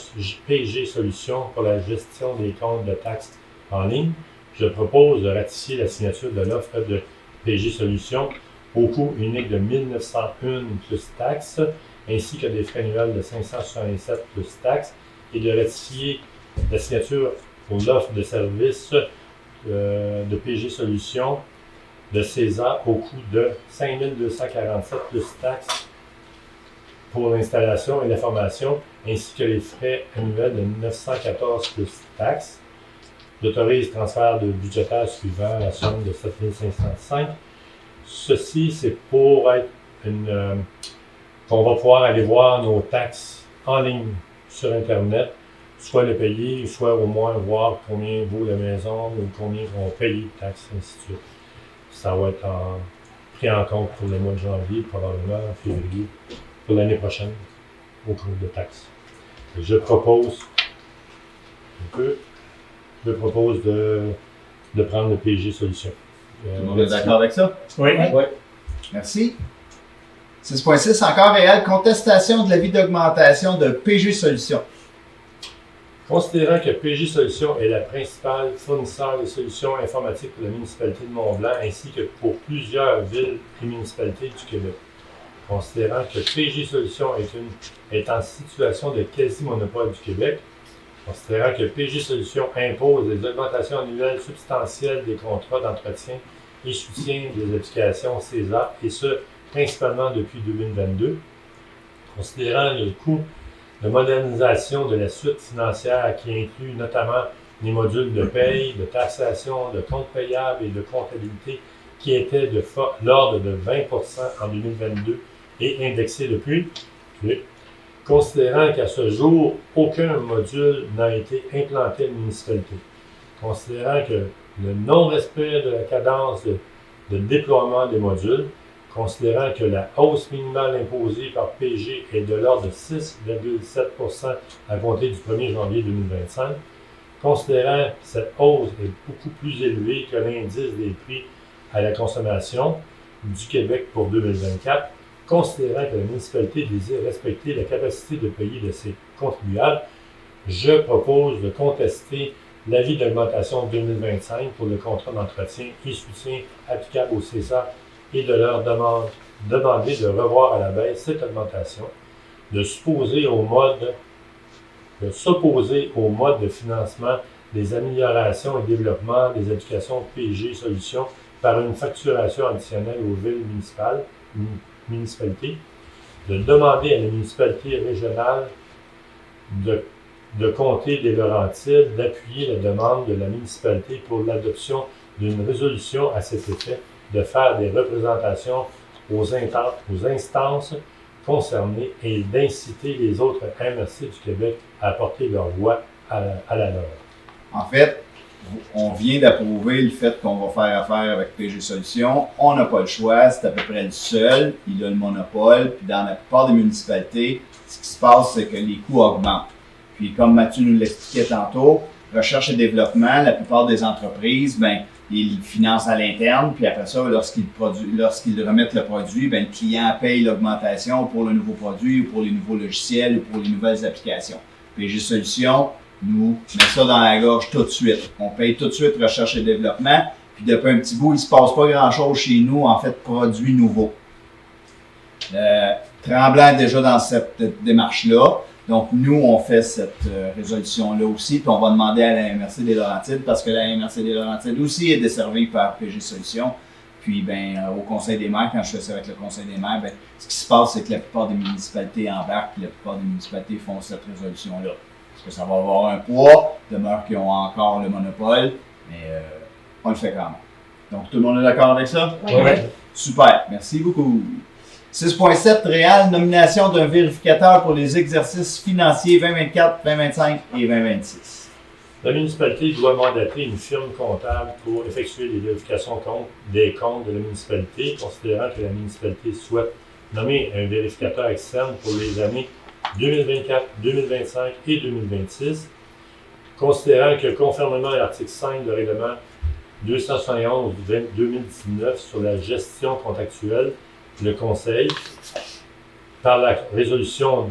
PG Solutions pour la gestion des comptes de taxes en ligne, je propose de ratifier la signature de l'offre de PG Solutions au coût unique de 1 901 plus taxes, ainsi que des frais annuels de 567 plus taxes, et de ratifier la signature pour l'offre de service de PG Solutions de CESA au coût de 5 247 plus taxes pour l'installation et la formation, ainsi que les frais annuels de 914 plus taxes. J'autorise transfert de budgétaire suivant la somme de 7 505. Ceci, c'est pour être qu'on va pouvoir aller voir nos taxes en ligne sur Internet, soit le payer, soit au moins voir combien vaut la maison ou combien on paye de taxes, ainsi de suite. Ça va être pris en compte pour le mois de janvier, probablement en février, pour l'année prochaine, au cours de taxes. Et je propose de prendre le PG Solutions. Tout le monde est d'accord avec ça? Oui. Oui. Merci. 6.6, encore Réal, contestation de l'avis d'augmentation de PG Solutions. Considérant que PG Solutions est la principale fournisseur de solutions informatiques pour la municipalité de Mont-Blanc ainsi que pour plusieurs villes et municipalités du Québec. Considérant que PG Solutions est en situation de quasi-monopole du Québec, Considérant que PG Solutions impose des augmentations annuelles substantielles des contrats d'entretien et soutien des applications CESA, et ce, principalement depuis 2022. Considérant le coût de modernisation de la suite financière qui inclut notamment les modules de paye, de taxation, de comptes payables et de comptabilité qui étaient de l'ordre de 20% en 2022 et indexés depuis. Considérant qu'à ce jour, aucun module n'a été implanté à la municipalité. Considérant que le non-respect de la cadence de déploiement des modules, considérant que la hausse minimale imposée par PG est de l'ordre de 6,7% à compter du 1er janvier 2025, considérant que cette hausse est beaucoup plus élevée que l'indice des prix à la consommation du Québec pour 2024, considérant que la municipalité désire respecter la capacité de payer de ses contribuables, je propose de contester l'avis d'augmentation 2025 pour le contrat d'entretien et soutien applicable au CESA et de leur demander de revoir à la baisse cette augmentation, de s'opposer au mode de financement des améliorations et développement des applications PG Solutions par une facturation additionnelle aux villes municipalités, de demander à la municipalité régionale de comté des Laurentides d'appuyer la demande de la municipalité pour l'adoption d'une résolution à cet effet, de faire des représentations aux instances concernées et d'inciter les autres MRC du Québec à apporter leur voix à la leur. En fait, on vient d'approuver le fait qu'on va faire affaire avec PG Solutions. On n'a pas le choix, c'est à peu près le seul. Il a le monopole. Puis dans la plupart des municipalités, ce qui se passe, c'est que les coûts augmentent. Puis comme Mathieu nous l'expliquait tantôt, recherche et développement, la plupart des entreprises, ils financent à l'interne. Puis après ça, lorsqu'ils remettent le produit, le client paye l'augmentation pour le nouveau produit ou pour les nouveaux logiciels ou pour les nouvelles applications. PG Solutions nous met ça dans la gorge tout de suite. On paye tout de suite recherche et développement, puis depuis un petit bout, il ne se passe pas grand-chose chez nous, en fait, produits nouveaux. Tremblant est déjà dans cette démarche-là. Donc, nous, on fait cette résolution-là aussi, puis on va demander à la MRC des Laurentides, parce que la MRC des Laurentides aussi est desservie par PG Solutions. Puis, au Conseil des maires, quand je fais ça avec le Conseil des maires, ce qui se passe, c'est que la plupart des municipalités embarquent, puis la plupart des municipalités font cette résolution-là. Parce que ça va avoir un poids, demeure qu'ils ont encore le monopole, mais on le fait quand même. Donc, tout le monde est d'accord avec ça? Oui. Super, merci beaucoup. 6.7, Réal, nomination d'un vérificateur pour les exercices financiers 2024, 2025 et 2026. La municipalité doit mandater une firme comptable pour effectuer les vérifications des comptes de la municipalité, considérant que la municipalité souhaite nommer un vérificateur externe pour les années 2024, 2025 et 2026, considérant que conformément à l'article 5 du règlement 271/2019 sur la gestion contractuelle, le Conseil, par la résolution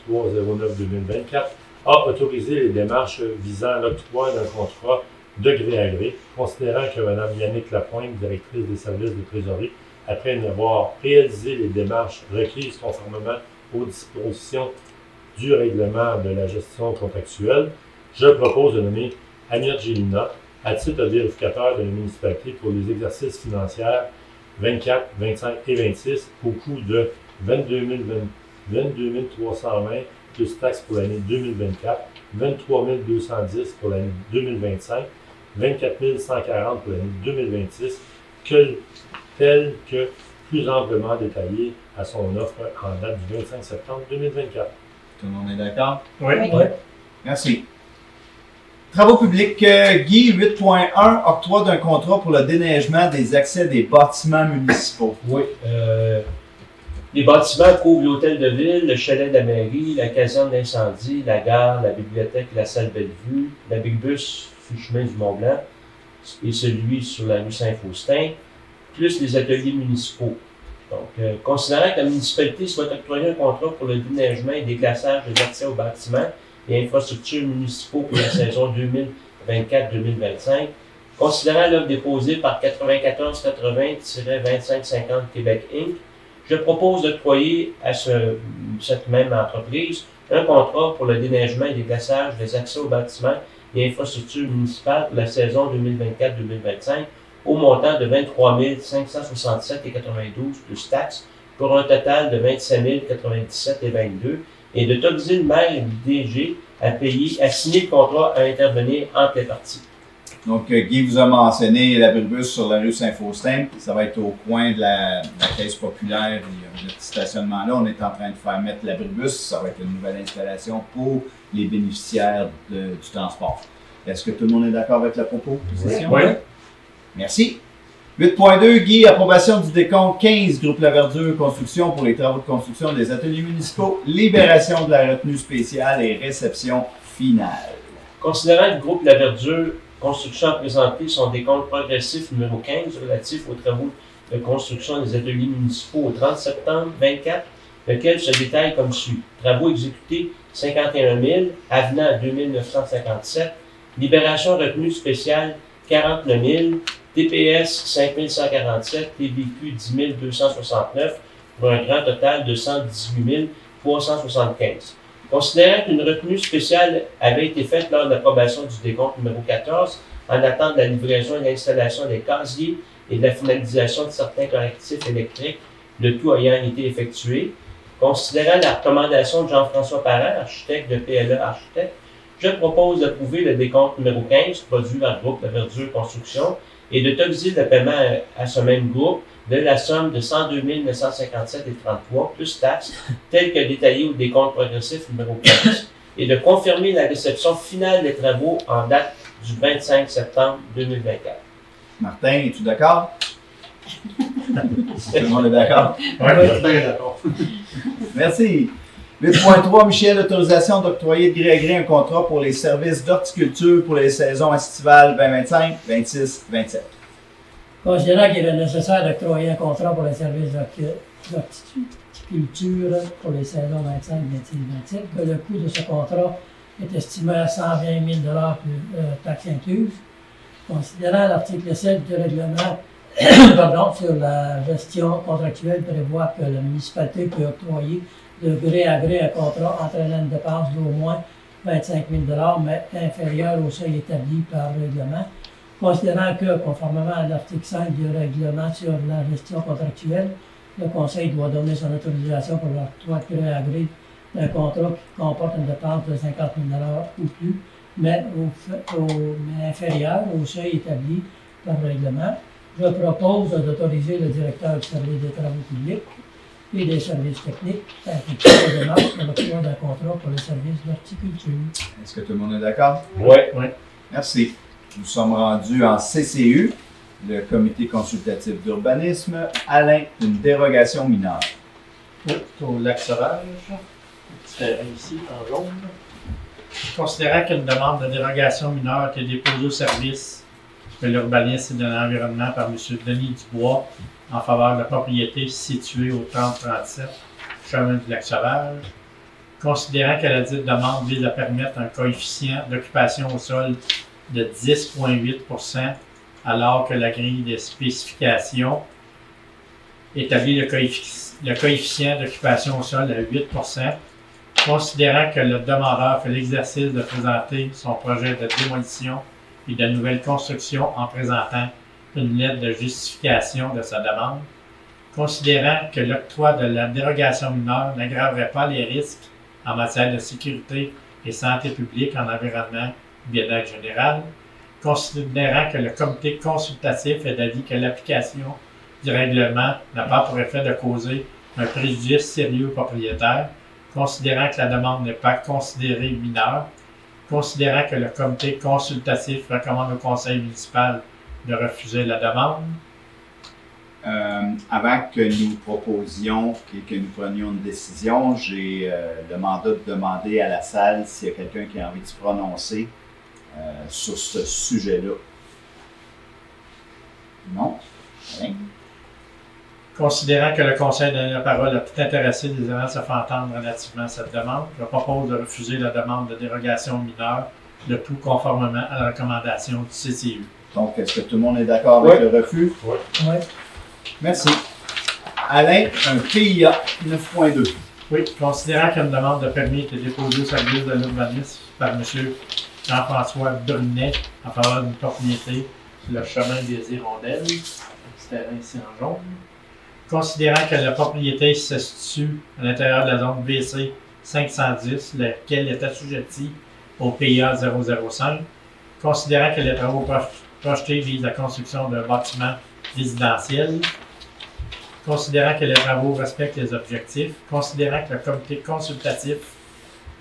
12-723-09-2024, a autorisé les démarches visant l'octroi d'un contrat de gré à gré, considérant que Mme Yannick Lapointe, directrice des services de trésorerie, après avoir réalisé les démarches requises conformément aux dispositions du règlement de la gestion contractuelle, je propose de nommer Agnès Gélina à titre de vérificateur de la municipalité pour les exercices financiers 24, 25 et 26 au coût de 22 320 plus taxes pour l'année 2024, 23 210 pour l'année 2025, 24 140 pour l'année 2026, tel que plus amplement détaillé à son offre en date du 25 septembre 2024. Tout le monde est d'accord? Oui. Merci. Travaux publics, Guy, 8.1, octroi d'un contrat pour le déneigement des accès des bâtiments municipaux. Oui. Les bâtiments couvrent l'hôtel de ville, le chalet de la mairie, la caserne d'incendie, la gare, la bibliothèque, la salle Bellevue, l'Abicbus sur le chemin du Mont-Blanc et celui sur la rue Saint-Faustin, plus les ateliers municipaux. Donc, considérant que la municipalité souhaite octroyer un contrat pour le déneigement et déclassage des accès aux bâtiments et infrastructures municipaux pour la saison 2024-2025, considérant l'offre déposée par 9480-2550 Québec Inc., je propose d'octroyer à cette même entreprise un contrat pour le déneigement et déglaçage des accès aux bâtiments et infrastructures municipales pour la saison 2024-2025 au montant de 23 567,92 plus taxes pour un total de 25 097,22 et d'autoriser le maire et le DG à signer le contrat à intervenir entre les parties. Donc, Guy vous a mentionné l'abribus sur la rue Saint-Faustin. Ça va être au coin de la caisse populaire. Il y a un petit stationnement là. On est en train de faire mettre l'abribus. Ça va être une nouvelle installation pour les bénéficiaires du transport. Est-ce que tout le monde est d'accord avec la proposition? Oui. Merci. 8.2, Guy, approbation du décompte 15, Groupe La Verdure Construction pour les travaux de construction des ateliers municipaux, libération de la retenue spéciale et réception finale. Considérant que le groupe La Verdure Construction a présenté son décompte progressif numéro 15 relatif aux travaux de construction des ateliers municipaux au 30 septembre 2024, lequel se détaille comme suit. Travaux exécutés 51 000, avenant 2 957, libération retenue spéciale 49 000, TPS 5 147, TVQ 10 269 pour un grand total de 118 375. Considérant qu'une retenue spéciale avait été faite lors de l'approbation du décompte numéro 14, en attente de la livraison et de l'installation des casiers et de la finalisation de certains correctifs électriques, le tout ayant été effectué, considérant la recommandation de Jean-François Parent, architecte de PLE Architecte, je propose d'approuver le décompte numéro 15 produit par le groupe La Verdure Construction et d'autoriser le paiement à ce même groupe de la somme de 102 957,33 plus taxes, tel que détaillé au décompte progressif numéro 15, et de confirmer la réception finale des travaux en date du 25 septembre 2024. Martin, es-tu d'accord? Tout le monde est d'accord? Oui, bien d'accord. Merci. 8.3, Michel, autorisation d'octroyer de gré à gré un contrat pour les services d'horticulture pour les saisons estivales 2025, 26, 27. Considérant qu'il est nécessaire d'octroyer un contrat pour les services d'horticulture pour les saisons 25, 26, 27, que le coût de ce contrat est estimé à 120 000 plus taxes incluses. Considérant l'article 7 du règlement sur la gestion contractuelle prévoit que la municipalité peut octroyer de gré à gré un contrat entraînant une dépense d'au moins 25 000 mais inférieure au seuil établi par le règlement. Considérant que, conformément à l'article 5 du règlement sur la gestion contractuelle, le Conseil doit donner son autorisation pour l'octroi de gré à gré d'un contrat qui comporte une dépense de 50 000 ou plus, mais inférieure au seuil établi par le règlement. Je propose d'autoriser le directeur du service des travaux publics et des services techniques à effectuer la démarche pour l'octroi d'un contrat pour les services d'horticulture. Est-ce que tout le monde est d'accord? Oui. Merci. Nous sommes rendus en CCU, le Comité consultatif d'urbanisme. Alain, une dérogation mineure. Au lac Sauvage, c'est ici en jaune. Considérant qu'une demande de dérogation mineure a été déposée au service de l'urbanisme et de l'environnement par M. Denis Dubois en faveur de la propriété située au 3037 chemin du lac Sauvage, considérant que la dite demande vise à permettre un coefficient d'occupation au sol de 10,8 % alors que la grille des spécifications établit le coefficient d'occupation au sol à 8 %, considérant que le demandeur fait l'exercice de présenter son projet de démolition et de nouvelle construction en présentant une lettre de justification de sa demande, considérant que l'octroi de la dérogation mineure n'aggraverait pas les risques en matière de sécurité et santé publique en environnement et bien-être général, considérant que le comité consultatif est d'avis que l'application du règlement n'a pas pour effet de causer un préjudice sérieux au propriétaire, considérant que la demande n'est pas considérée mineure, considérant que le comité consultatif recommande au conseil municipal de refuser la demande. Avant que nous proposions et que nous prenions une décision, j'ai le mandat de demander à la salle s'il y a quelqu'un qui a envie de se prononcer sur ce sujet-là. Non? Rien? Considérant que le conseil donne la parole à tout intéressé désirant se faire entendre relativement à cette demande, je propose de refuser la demande de dérogation mineure, le tout conformément à la recommandation du CCU. Donc, est-ce que tout le monde est d'accord avec le refus? Oui. Merci. Alain, un PIA 9.2. Oui, considérant qu'une demande de permis était déposée au service de l'urbanisme par M. Jean-François Brunet en faveur d'une propriété sur le chemin des Hirondelles, petit terrain ici en jaune. Considérant que la propriété se situe à l'intérieur de la zone BC 510, laquelle est assujettie au PIA 005, considérant que les travaux projetés visent la construction d'un bâtiment résidentiel, considérant que les travaux respectent les objectifs, considérant que le comité consultatif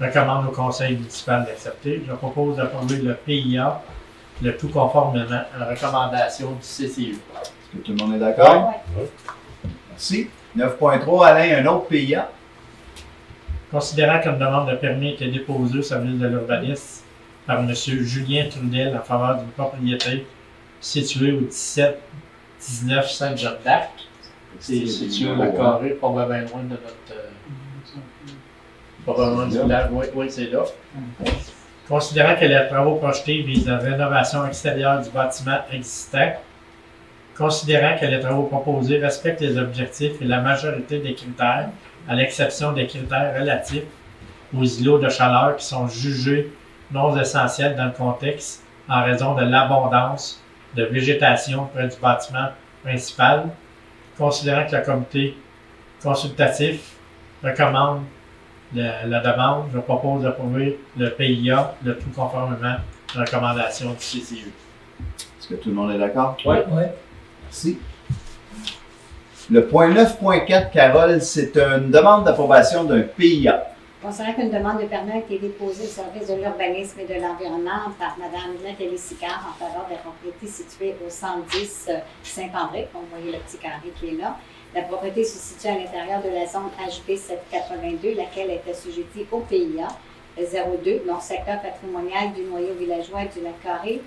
recommande au conseil municipal d'accepter, je propose d'approuver le PIA, le tout conformément à la recommandation du CCU. Est-ce que tout le monde est d'accord? Ouais. Merci. 9.3, Alain, un autre PIA. Considérant qu'une demande de permis était déposée au service de l'urbanisme par M. Julien Trudel en faveur d'une propriété située au 17-19 Saint-Jean-d'Arc. C'est situé au carré, probablement loin de notre... probablement du village. Oui, c'est là. Considérant que les travaux projetés visent la rénovation extérieure du bâtiment existant, considérant que les travaux proposés respectent les objectifs et la majorité des critères, à l'exception des critères relatifs aux îlots de chaleur qui sont jugés non essentiels dans le contexte en raison de l'abondance de végétation près du bâtiment principal, considérant que le comité consultatif recommande la demande, je propose d'approuver le PIA, le tout conformément à la recommandation du CCU. Est-ce que tout le monde est d'accord? Oui. Merci. Le point 9.4, Carole, c'est une demande d'approbation d'un PIA. Considérant qu'une demande de permis a été déposée au service de l'urbanisme et de l'environnement par Mme Nathalie Sicard en faveur de la propriété située au 110 Saint-André, vous voyez le petit carré qui est là. La propriété se situe à l'intérieur de la zone HB 782, laquelle est assujettie au PIA 02, donc secteur patrimonial du noyau villageois et du lac Carré,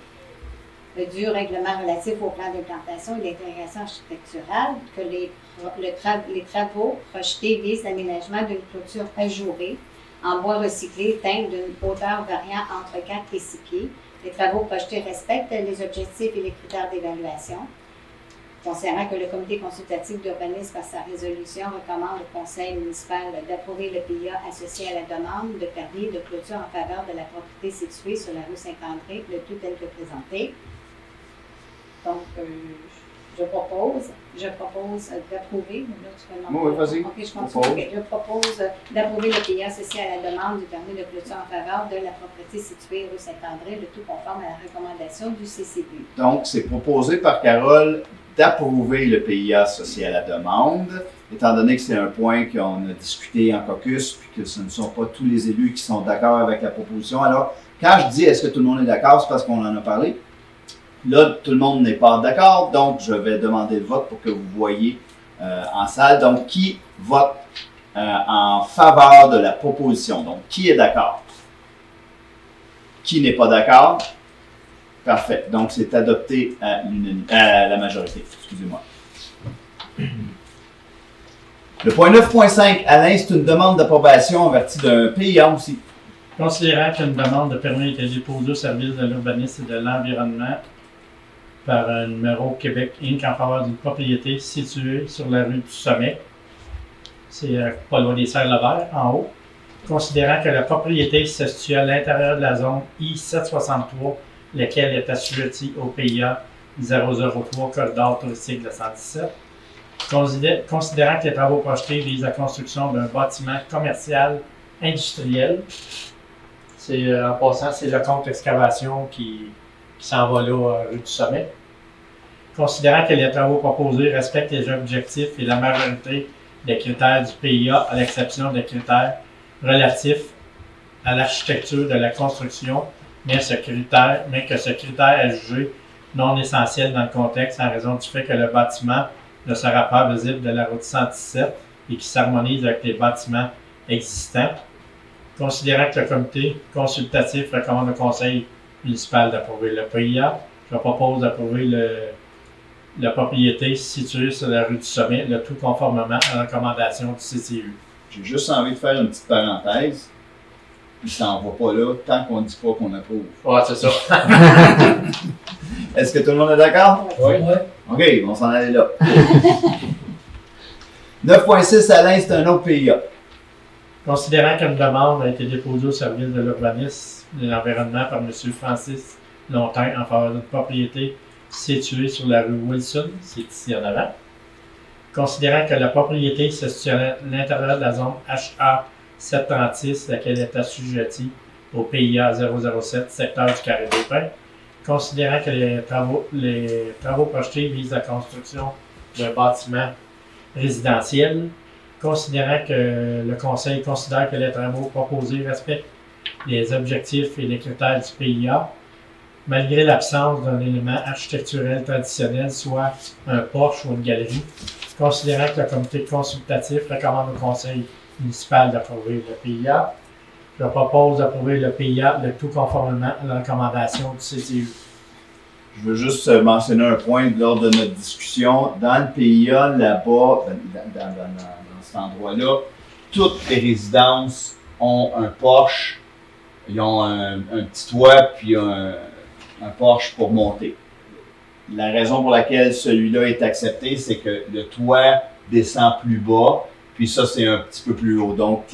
du règlement relatif au plan d'implantation et d'intégration architecturale, que les travaux projetés visent l'aménagement d'une clôture ajourée en bois recyclé teint d'une hauteur variant entre 4 et 6 pieds. Les travaux projetés respectent les objectifs et les critères d'évaluation. Considérant que le comité consultatif d'urbanisme, par sa résolution, recommande au conseil municipal d'approuver le PIA associé à la demande de permis de clôture en faveur de la propriété située sur la rue Saint-André, le tout tel que présenté. Donc, je propose d'approuver. Oui, vas-y. Ok, je continue. Okay, je propose d'approuver le PIA associé à la demande du permis de clôture en faveur de la propriété située rue Saint-André, le tout conforme à la recommandation du CCU. Donc, c'est proposé par Carole d'approuver le PIA associé à la demande, étant donné que c'est un point qu'on a discuté en caucus, puis que ce ne sont pas tous les élus qui sont d'accord avec la proposition. Alors, quand je dis est-ce que tout le monde est d'accord, c'est parce qu'on en a parlé. Là, tout le monde n'est pas d'accord, donc je vais demander le vote pour que vous voyez en salle. Donc, qui vote en faveur de la proposition? Donc, qui est d'accord? Qui n'est pas d'accord? Parfait. Donc, c'est adopté à la majorité. Excusez-moi. Le point 9.5, Alain, c'est une demande d'approbation en vertu d'un PIA aussi. Considérant qu'une demande de permis était déposée au service de l'urbanisme et de l'environnement par un numéro Québec Inc. en faveur d'une propriété située sur la rue du Sommet, c'est pas loin des Serres-le-Vert, en haut. Considérant que la propriété se situe à l'intérieur de la zone I-763, laquelle est assujettie au PIA 003 Corridor touristique de 117. Considérant que les travaux projetés visent la construction d'un bâtiment commercial industriel, c'est en passant, c'est le compte excavation qui s'en va là, rue du Sommet. Considérant que les travaux proposés respectent les objectifs et la majorité des critères du PIA, à l'exception des critères relatifs à l'architecture de la construction, mais que ce critère est jugé non essentiel dans le contexte en raison du fait que le bâtiment ne sera pas visible de la route 117 et qui s'harmonise avec les bâtiments existants. Considérant que le comité consultatif recommande au conseil municipal d'approuver le PIA, je propose d'approuver la propriété située sur la rue du Sommet, le tout conformément à la recommandation du CCU. J'ai juste envie de faire une petite parenthèse. Il s'en va pas là tant qu'on ne dit pas qu'on approuve. Ouais, c'est ça. Est-ce que tout le monde est d'accord? Oui. OK, on s'en allait là. 9.6, Alain, c'est un autre PIA. Considérant qu'une demande a été déposée au service de l'urbanisme et de l'environnement par M. Francis Longtin en faveur d'une propriété située sur la rue Wilson, c'est ici en avant. Considérant que la propriété se situe à l'intérieur de la zone HA 736, laquelle est assujettie au PIA 007, secteur du Carré des Pins. Considérant que les travaux projetés visent la construction d'un bâtiment résidentiel. Considérant que le Conseil considère que les travaux proposés respectent les objectifs et les critères du PIA, malgré l'absence d'un élément architecturel traditionnel, soit un porche ou une galerie. Considérant que le comité consultatif recommande au Conseil municipal d'approuver le PIA, je propose d'approuver le PIA, le tout conformément à la recommandation du CCU. Je veux juste mentionner un point lors de notre discussion. Dans le PIA, là-bas, dans cet endroit-là, toutes les résidences ont un porche, ils ont un petit toit, puis un porche pour monter. La raison pour laquelle celui-là est accepté, c'est que le toit descend plus bas, puis ça, c'est un petit peu plus haut. Donc,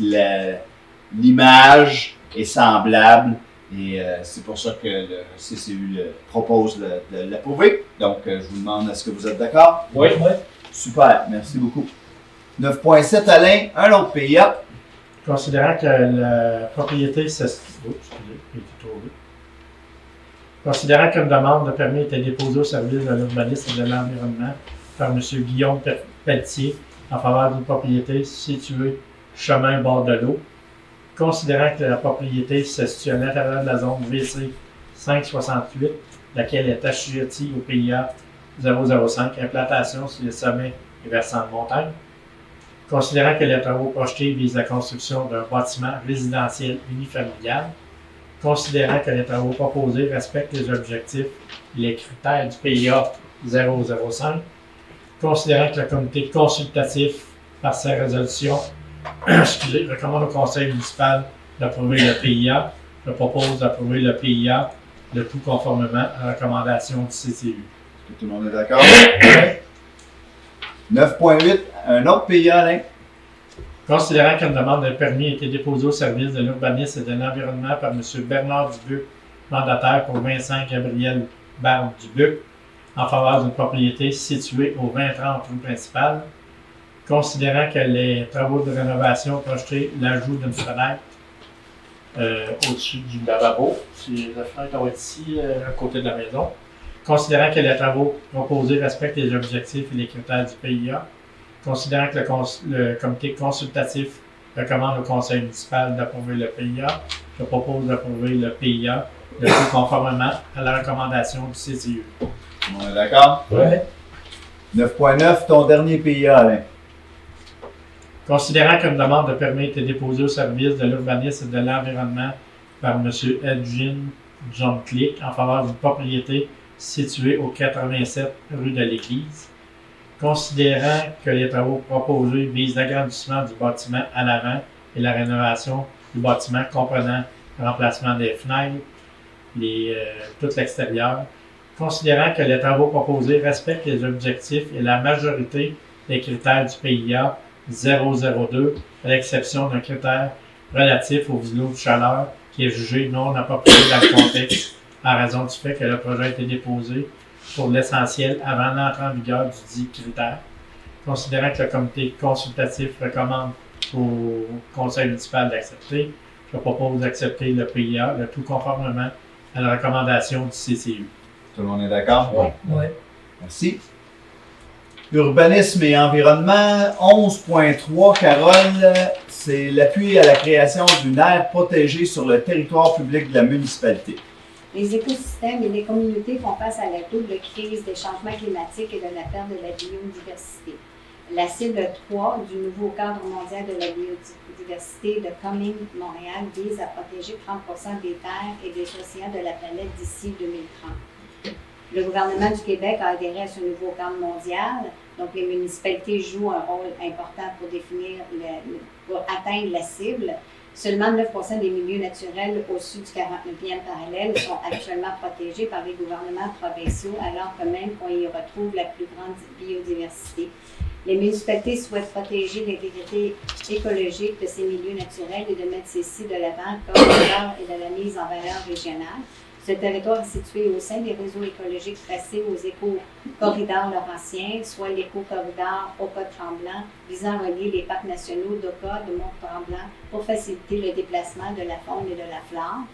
l'image est semblable et c'est pour ça que le CCU propose de l'approuver. Donc, je vous demande, est-ce que vous êtes d'accord? Oui. Super, merci beaucoup. 9.7, Alain, un autre PIA. Considérant que la propriété Considérant qu'une demande de permis était déposée au service de l'urbanisme et de l'environnement par M. Guillaume Pelletier en faveur d'une propriété située chemin bord de l'eau. Considérant que la propriété se situe à l'intérieur de la zone VC 568, laquelle est assujettie au PIA 005, implantation sur les sommets et versants de montagne. Considérant que les travaux projetés visent la construction d'un bâtiment résidentiel unifamilial. Considérant que les travaux proposés respectent les objectifs et les critères du PIA 005. Considérant que le comité consultatif, par sa résolution, recommande au Conseil municipal d'approuver le PIA, je propose d'approuver le PIA, le tout conformément à la recommandation du CCU. Est-ce que tout le monde est d'accord? 9.8, un autre PIA, Alain. Considérant qu'une demande de permis a été déposée au service de l'urbanisme et de l'environnement par M. Bernard Dubuc, mandataire pour Vincent Gabriel Barbe Dubuc, en faveur d'une propriété située au 2030 rue principale. Considérant que les travaux de rénovation projetés l'ajout d'une fenêtre au-dessus du lavabo, la fenêtre va être ici, à côté de la maison. Considérant que les travaux proposés respectent les objectifs et les critères du PIA. Considérant que le comité consultatif recommande au Conseil municipal d'approuver le PIA, je propose d'approuver le PIA, le tout conformément à la recommandation du CCU. On est d'accord? Oui. 9.9, ton dernier PIA, Alain. Considérant qu'une demande de permis a été déposée au service de l'urbanisme et de l'environnement par M. Edwin John Click en faveur d'une propriété située au 87 rue de l'Église. Considérant que les travaux proposés visent l'agrandissement du bâtiment à l'avant et la rénovation du bâtiment comprenant le remplacement des fenêtres, tout l'extérieur. Considérant que les travaux proposés respectent les objectifs et la majorité des critères du PIA 002, à l'exception d'un critère relatif aux îlots de chaleur qui est jugé non approprié dans le contexte en raison du fait que le projet a été déposé pour l'essentiel avant l'entrée en vigueur du dit critère. Considérant que le comité consultatif recommande au Conseil municipal d'accepter, je propose d'accepter le PIA, le tout conformément à la recommandation du CCU. Tout le monde est d'accord? Oui. Merci. Urbanisme et environnement, 11.3, Carole, c'est l'appui à la création d'une aire protégée sur le territoire public de la municipalité. Les écosystèmes et les communautés font face à la double crise des changements climatiques et de la perte de la biodiversité. La cible 3 du nouveau cadre mondial de la biodiversité de Coming Montréal vise à protéger 30% des terres et des océans de la planète d'ici 2030. Le gouvernement du Québec a adhéré à ce nouveau cadre mondial, donc les municipalités jouent un rôle important pour pour atteindre la cible. Seulement 9% des milieux naturels au sud du 49e parallèle sont actuellement protégés par les gouvernements provinciaux, alors que même qu'on y retrouve la plus grande biodiversité. Les municipalités souhaitent protéger l'intégrité écologique de ces milieux naturels et de mettre ceci de l'avant comme valeur et de la mise en valeur régionale. Ce territoire est situé au sein des réseaux écologiques tracés aux éco-corridors laurentiens, soit l'éco-corridor Oka-Tremblant, visant à relier les parcs nationaux d'Oka, de Mont-Tremblant, pour faciliter le déplacement de la faune et de la flore.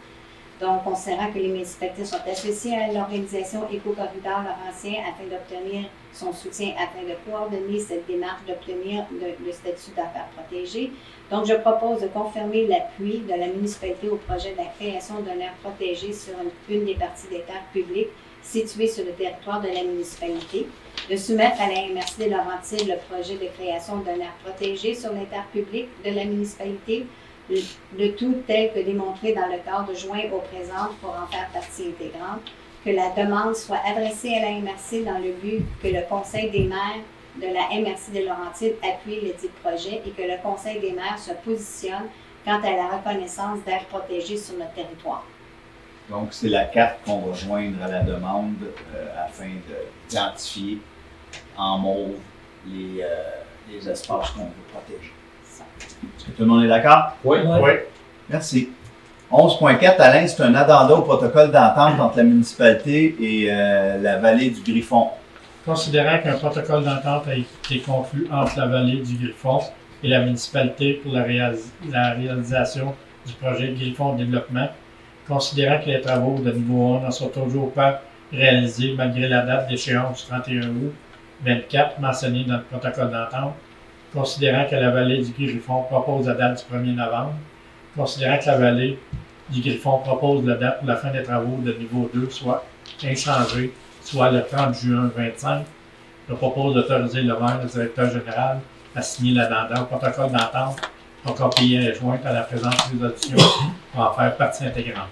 Donc, considérant que les municipalités sont associées à l'organisation Éco-Corridor Laurentien afin d'obtenir son soutien, afin de coordonner cette démarche d'obtenir le statut d'affaires protégées. Donc, je propose de confirmer l'appui de la municipalité au projet de la création d'un aire protégé sur une des parties des terres publiques situées sur le territoire de la municipalité, de soumettre à la MRC des Laurentides le projet de création d'un aire protégé sur les terres publiques de la municipalité, le tout tel que démontré dans le cadre joint au présent pour en faire partie intégrante, que la demande soit adressée à la MRC dans le but que le Conseil des maires de la MRC des Laurentides appuie le dit projet et que le Conseil des maires se positionne quant à la reconnaissance d'aires protégées sur notre territoire. Donc, c'est la carte qu'on va joindre à la demande afin d'identifier en mauve les espaces qu'on veut protéger. Est-ce que tout le monde est d'accord? Oui. Oui. Merci. 11.4, Alain, c'est un addenda au protocole d'entente entre la municipalité et la vallée du Griffon. Considérant qu'un protocole d'entente a été conclu entre la vallée du Griffon et la municipalité pour la réalisation du projet Griffon Développement, considérant que les travaux de niveau 1 ne sont toujours pas réalisés malgré la date d'échéance du 31 août 2024 mentionnée dans le protocole d'entente, considérant que la vallée du Griffon propose la date du 1er novembre, considérant que la vallée du Griffon propose la date pour la fin des travaux de niveau 2 soit inchangée, soit le 30 juin 2025, je propose d'autoriser le maire, le directeur général, à signer l'addenda au protocole d'entente, en copier et jointe à la présente résolution pour en faire partie intégrante.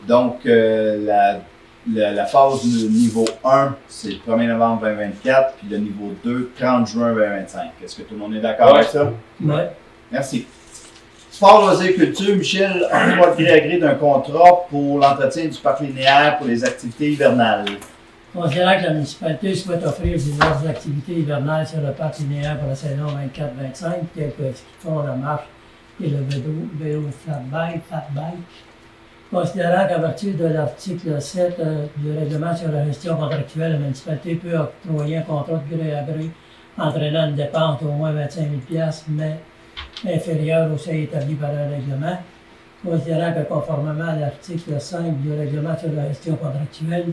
Donc, la phase niveau 1, c'est le 1er novembre 2024, puis le niveau 2, 30 juin 2025. Est-ce que tout le monde est d'accord avec ça? Oui. Merci. Sport, loisirs, culture, Michel, on va gré à gré d'un contrat pour l'entretien du parc linéaire pour les activités hivernales. Considérant que la municipalité souhaite offrir diverses activités hivernales sur le parc linéaire pour la saison 24-25, telles que ski de fond, la marche et le vélo fat bike, considérant qu'à partir de l'article 7 du règlement sur la gestion contractuelle, la municipalité peut octroyer un contrat de gré à gré entraînant une dépense d'au moins 25 000 $, mais inférieure au seuil établi par un règlement, considérant que conformément à l'article 5 du règlement sur la gestion contractuelle,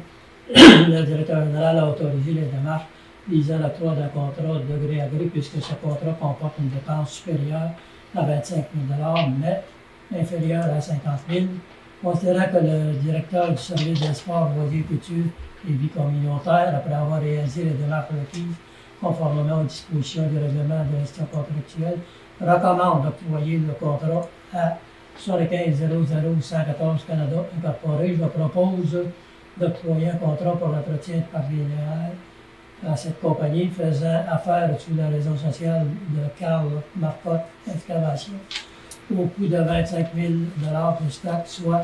le directeur général a autorisé les démarches visant l'octroi d'un contrat de gré à gré puisque ce contrat comporte une dépense supérieure à 25 000 $, mais inférieure à 50 000 $. Considérant que le directeur du service des sports, loisirs, culture et vie communautaire, après avoir réalisé les démarches requises conformément aux dispositions du règlement de gestion contractuelle, recommande d'octroyer le contrat à 75 00 114 Canada Incorporé. Je propose d'octroyer un contrat pour l'entretien de parc linéaire à cette compagnie faisant affaire sous la raison sociale de Carl Marcotte Excavation au coût de 25 000 $ plus taxe, soit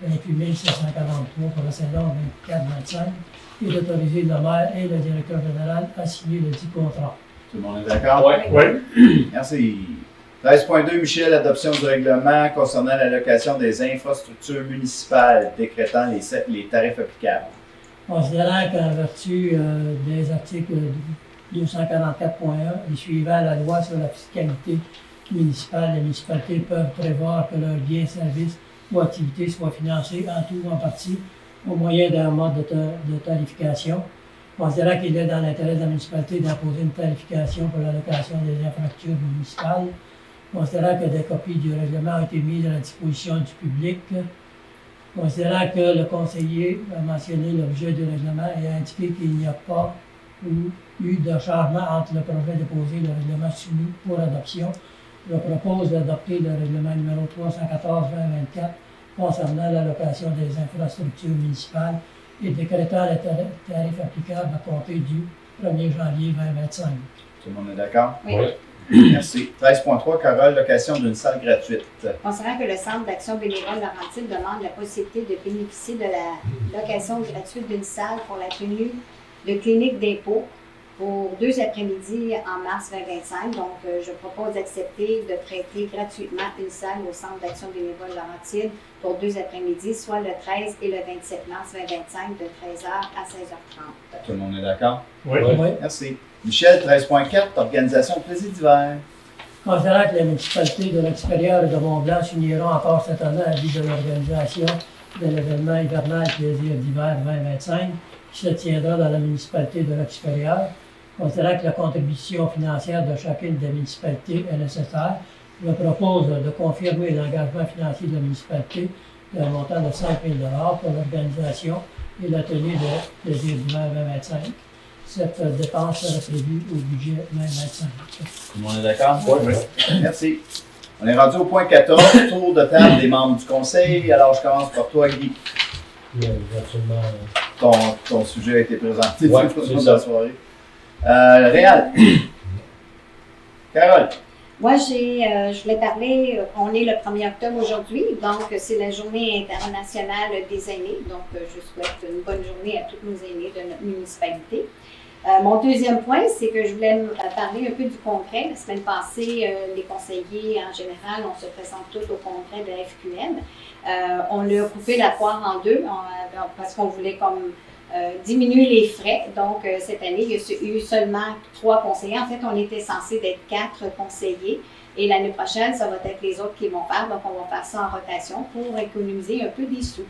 28 743 pour la saison 24-25, et d'autoriser le maire et le directeur général à signer le dit contrat. Tout le monde est d'accord? Oui. Merci. 13.2, Michel, adoption du règlement concernant l'allocation des infrastructures municipales, décrétant les tarifs applicables. Considérant qu'en vertu des articles 244.1 et suivant la loi sur la fiscalité municipale, les municipalités peuvent prévoir que leurs biens, services ou activités soient financés en tout ou en partie au moyen d'un mode de tarification. Considérant qu'il est dans l'intérêt de la municipalité d'imposer une tarification pour l'allocation des infrastructures municipales, considérant que des copies du règlement ont été mises à la disposition du public, considérant que le conseiller a mentionné l'objet du règlement et a indiqué qu'il n'y a pas eu de changement entre le projet déposé et le règlement soumis pour adoption, je propose d'adopter le règlement numéro 314-2024 concernant l'allocation des infrastructures municipales et décrétant les tarifs applicables à compter du 1er janvier 2025. Tout le monde est d'accord? Oui. Merci. 13.3, Carole, location d'une salle gratuite. Considérant que le Centre d'action bénévole Laurentide demande la possibilité de bénéficier de la location gratuite d'une salle pour la tenue de cliniques d'impôts pour 2 après-midi en mars 2025. Donc, je propose d'accepter de prêter gratuitement une salle au Centre d'action bénévole Laurentides pour 2 après-midi, soit le 13 et le 27 mars 2025 de 13h à 16h30. Tout le monde est d'accord? Oui. Oui. Merci. Michel, 13.4, organisation de plaisir d'hiver. Considérant que les municipalités de l'extérieur et de Mont-Blanc s'uniront encore cette année à l'idée de l'organisation de l'événement hivernal Plaisir d'hiver 2025 qui se tiendra dans la municipalité de l'extérieur, considérant que la contribution financière de chacune des municipalités est nécessaire, je propose de confirmer l'engagement financier de la municipalité d'un montant de 5 000 $ pour l'organisation et la tenue de Plaisir d'hiver 2025. Cette dépense sera prévue au budget 2025. Tout le monde est d'accord? Oui. Merci. On est rendu au point 14, tour de table des membres du conseil. Alors, je commence par toi, Guy. Absolument. Ton sujet a été présenté Ouais, tout au c'est long de ça. la soirée. Réal. Carole. Moi, je voulais parler, on est le 1er octobre aujourd'hui, donc c'est la journée internationale des aînés. Donc, je souhaite une bonne journée à tous nos aînés de notre municipalité. Mon deuxième point, c'est que je voulais parler un peu du congrès. La semaine passée, les conseillers, en général, on se présente tous au congrès de la FQM. On a coupé la poire en deux parce qu'on voulait comme diminuer les frais. Donc, cette année, il y a eu seulement 3 conseillers. En fait, on était censé d'être 4 conseillers. Et l'année prochaine, ça va être les autres qui vont faire. Donc, on va faire ça en rotation pour économiser un peu des sous.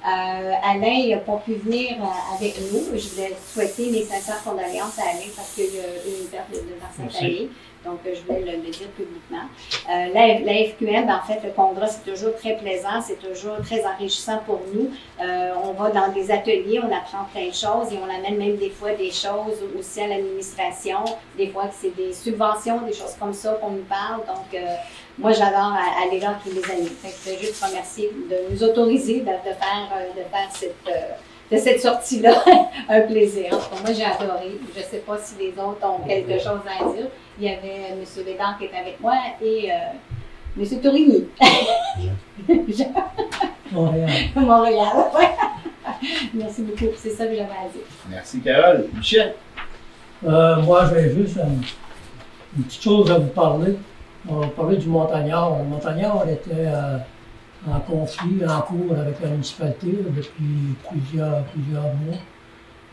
Alain n'a pas pu venir avec nous. Je voulais souhaiter mes sincères condoléances à Alain parce qu'il y a eu une perte dans sa famille. Donc, je voulais le dire publiquement. La FQM, en fait, le congrès, c'est toujours très plaisant, c'est toujours très enrichissant pour nous. On va dans des ateliers, on apprend plein de choses et on amène même des fois des choses aussi à l'administration. Des fois, c'est des subventions, des choses comme ça qu'on nous parle. Donc, moi, j'adore aller là tous les années. Fait que je veux juste remercier de nous autoriser de faire cette sortie-là un plaisir. En tout cas, moi, j'ai adoré. Je ne sais pas si les autres ont quelque chose à dire. Il y avait M. Bédard qui était avec moi et M. Tourigny. Montréal. Montréal, ouais. Merci beaucoup. C'est ça que j'avais à dire. Merci, Carole. Michel. Moi, j'ai juste une petite chose à vous parler. On va parler du Montagnard. Le Montagnard était en conflit, en cours avec la municipalité depuis plusieurs mois.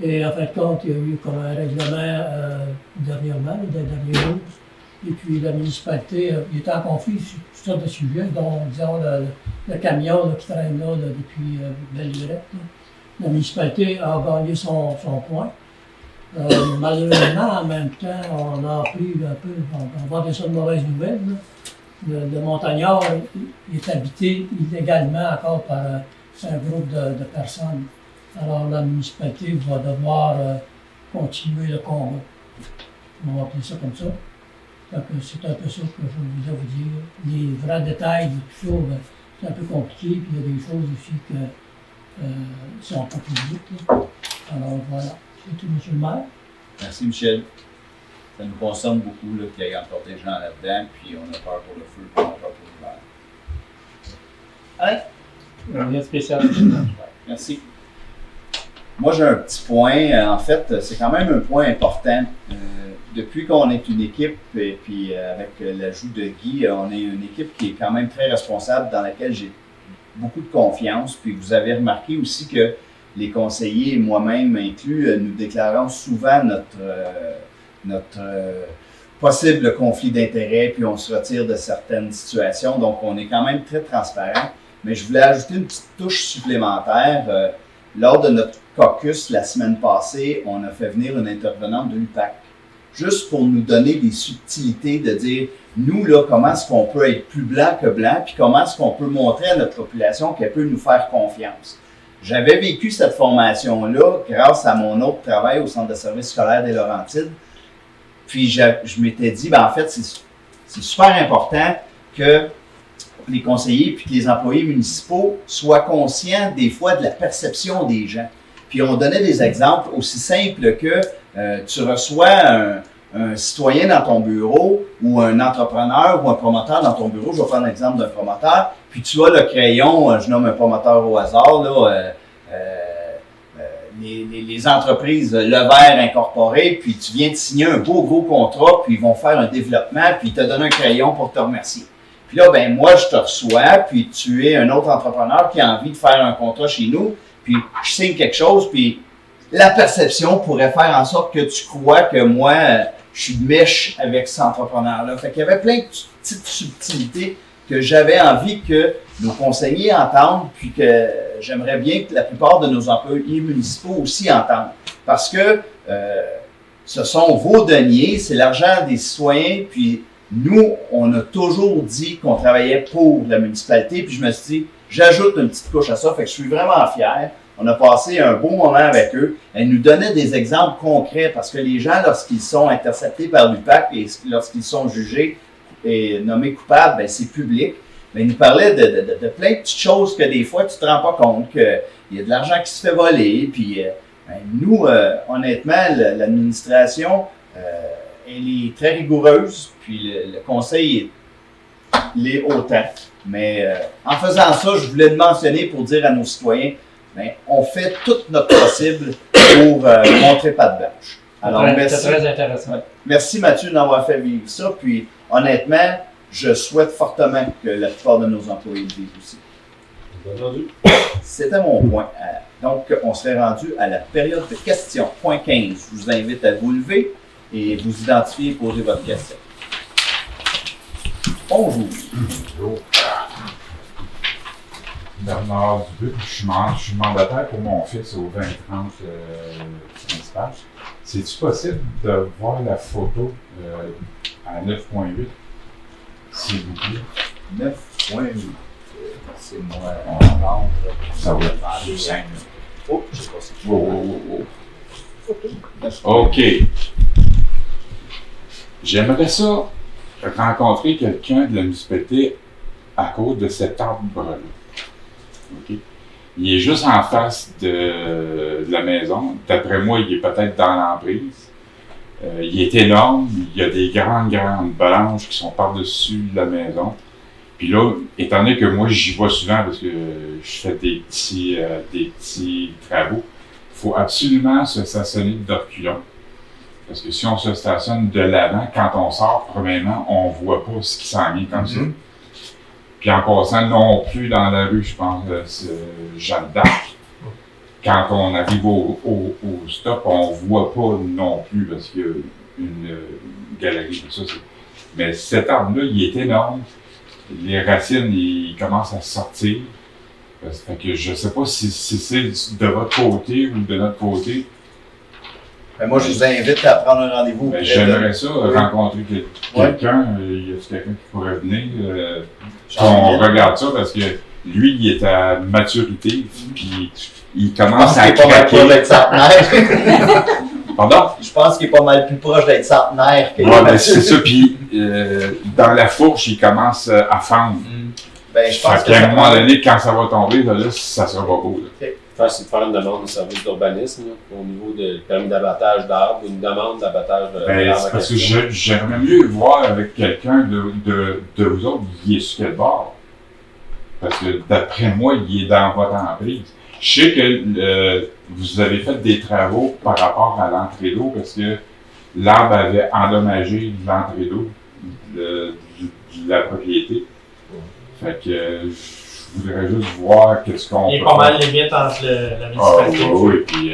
Et en fin de compte, il y a eu comme un règlement dernièrement, des derniers jours. Et puis la municipalité, il était en conflit sur toutes sortes de sujets, dont, disons, le camion là, qui traîne là, depuis Belle-Lurette. La municipalité a gagné son point. Malheureusement, en même temps, on a appris un peu, on va dire ça de mauvaises nouvelles. Le Montagnard est habité illégalement encore par un groupe de personnes. Alors la municipalité va devoir continuer le combat. On va appeler ça comme ça. Donc c'est un peu ça que je voulais vous dire. Les vrais détails de tout ça, c'est un peu compliqué, puis il y a des choses aussi qui ne sont pas publiques. Alors voilà. C'est tout, M. le maire. Merci, Michel. Ça nous concerne beaucoup qu'il y ait encore des gens là-dedans, puis on a peur pour le feu, puis on a peur pour l'hiver. Alain? Rien de spécial. Merci. Moi, j'ai un petit point. En fait, c'est quand même un point important. Depuis qu'on est une équipe, et puis avec l'ajout de Guy, on est une équipe qui est quand même très responsable, dans laquelle j'ai beaucoup de confiance. Puis vous avez remarqué aussi que les conseillers, moi-même inclus, nous déclarons souvent notre possible conflit d'intérêts, puis on se retire de certaines situations. Donc, on est quand même très transparent. Mais je voulais ajouter une petite touche supplémentaire. Lors de notre caucus la semaine passée, on a fait venir une intervenante de l'UPAC, juste pour nous donner des subtilités de dire, nous, là, comment est-ce qu'on peut être plus blanc que blanc, puis comment est-ce qu'on peut montrer à notre population qu'elle peut nous faire confiance. J'avais vécu cette formation-là grâce à mon autre travail au Centre de services scolaires des Laurentides. Puis je m'étais dit, en fait, c'est super important que les conseillers puis que les employés municipaux soient conscients des fois de la perception des gens. Puis on donnait des exemples aussi simples que tu reçois un citoyen dans ton bureau ou un entrepreneur ou un promoteur dans ton bureau. Je vais prendre l'exemple d'un promoteur. Puis tu as le crayon, je nomme un promoteur au hasard, là, les entreprises Levert incorporées, puis tu viens de signer un beau gros contrat, puis ils vont faire un développement, puis ils te donnent un crayon pour te remercier. Puis là, ben moi, je te reçois, puis tu es un autre entrepreneur qui a envie de faire un contrat chez nous, puis je signe quelque chose, puis la perception pourrait faire en sorte que tu crois que moi, je suis de mèche avec cet entrepreneur-là. Fait qu'il y avait plein de petites subtilités que j'avais envie que nos conseillers entendent, puis que j'aimerais bien que la plupart de nos employés municipaux aussi entendent. Parce que ce sont vos deniers, c'est l'argent des citoyens, puis nous, on a toujours dit qu'on travaillait pour la municipalité, puis je me suis dit, j'ajoute une petite couche à ça, fait que je suis vraiment fier. On a passé un beau moment avec eux. Ils nous donnaient des exemples concrets, parce que les gens, lorsqu'ils sont interceptés par l'UPAC et lorsqu'ils sont jugés et nommés coupables, ben, c'est public. Mais ils nous parlaient de plein de petites choses que des fois, tu te rends pas compte qu'il y a de l'argent qui se fait voler, puis ben, nous, honnêtement, l'administration, elle est très rigoureuse, puis le conseil l'est autant. Mais en faisant ça, je voulais le mentionner pour dire à nos citoyens, ben, on fait tout notre possible pour montrer patte blanche. Alors, merci. C'est très intéressant. Ouais. Merci Mathieu d'avoir fait vivre ça, puis honnêtement, je souhaite fortement que la plupart de nos employés le vivent aussi. C'était mon point. Donc, on serait rendu à la période de questions. Point 15. Je vous invite à vous lever et vous identifier et poser votre question. Bonjour. Bonjour. Bernard Dubuc, je suis mandataire pour mon fils au 2030 principal. C'est-tu possible de voir la photo à 9.8, s'il vous plaît? 9.8. C'est moi. Ça va être 5. Oh, je sais pas si OK. J'aimerais ça rencontrer quelqu'un de la municipalité à cause de cet arbre-là. OK? Il est juste en face de la maison. D'après moi, il est peut-être dans l'emprise. Il est énorme. Il y a des grandes branches qui sont par-dessus la maison. Puis là, étant donné que moi, j'y vais souvent parce que je fais des petits travaux, il faut absolument se stationner de reculons. Parce que si on se stationne de l'avant, quand on sort, premièrement, on ne voit pas ce qui s'en vient comme ça. Puis en passant non plus dans la rue, je pense, Jeanne d'Arc, quand on arrive au stop, on ne voit pas non plus parce qu'il y a une galerie, tout ça. Mais cet arbre-là, il est énorme. Les racines, ils commencent à sortir. Fait que je ne sais pas si c'est de votre côté ou de notre côté. Ben moi, je vous invite à prendre un rendez-vous. Ben, j'aimerais ça, rencontrer quelqu'un. Y a-t-il quelqu'un qui pourrait venir? On regarde ça parce que lui, il est à maturité, puis il commence à craquer. Pardon? Je pense qu'il est pas mal plus proche d'être centenaire que ben, c'est ça. Puis dans la fourche, il commence à fendre. Ben, je pense qu'à un moment donné, quand ça va tomber, là, ça sera pas beau. C'est de faire une demande de service d'urbanisme au niveau du permis d'abattage d'arbres ou une demande d'abattage de l'arbre. Parce que j'aimerais mieux voir avec quelqu'un de vous autres, il est sur quel bord. Parce que d'après moi, il est dans votre emprise. Je sais que vous avez fait des travaux par rapport à l'entrée d'eau parce que l'arbre avait endommagé l'entrée d'eau de la propriété. Fait que je voudrais juste voir qu'est-ce qu'on peut. Il est pas mal limite entre la municipalité. Oui, puis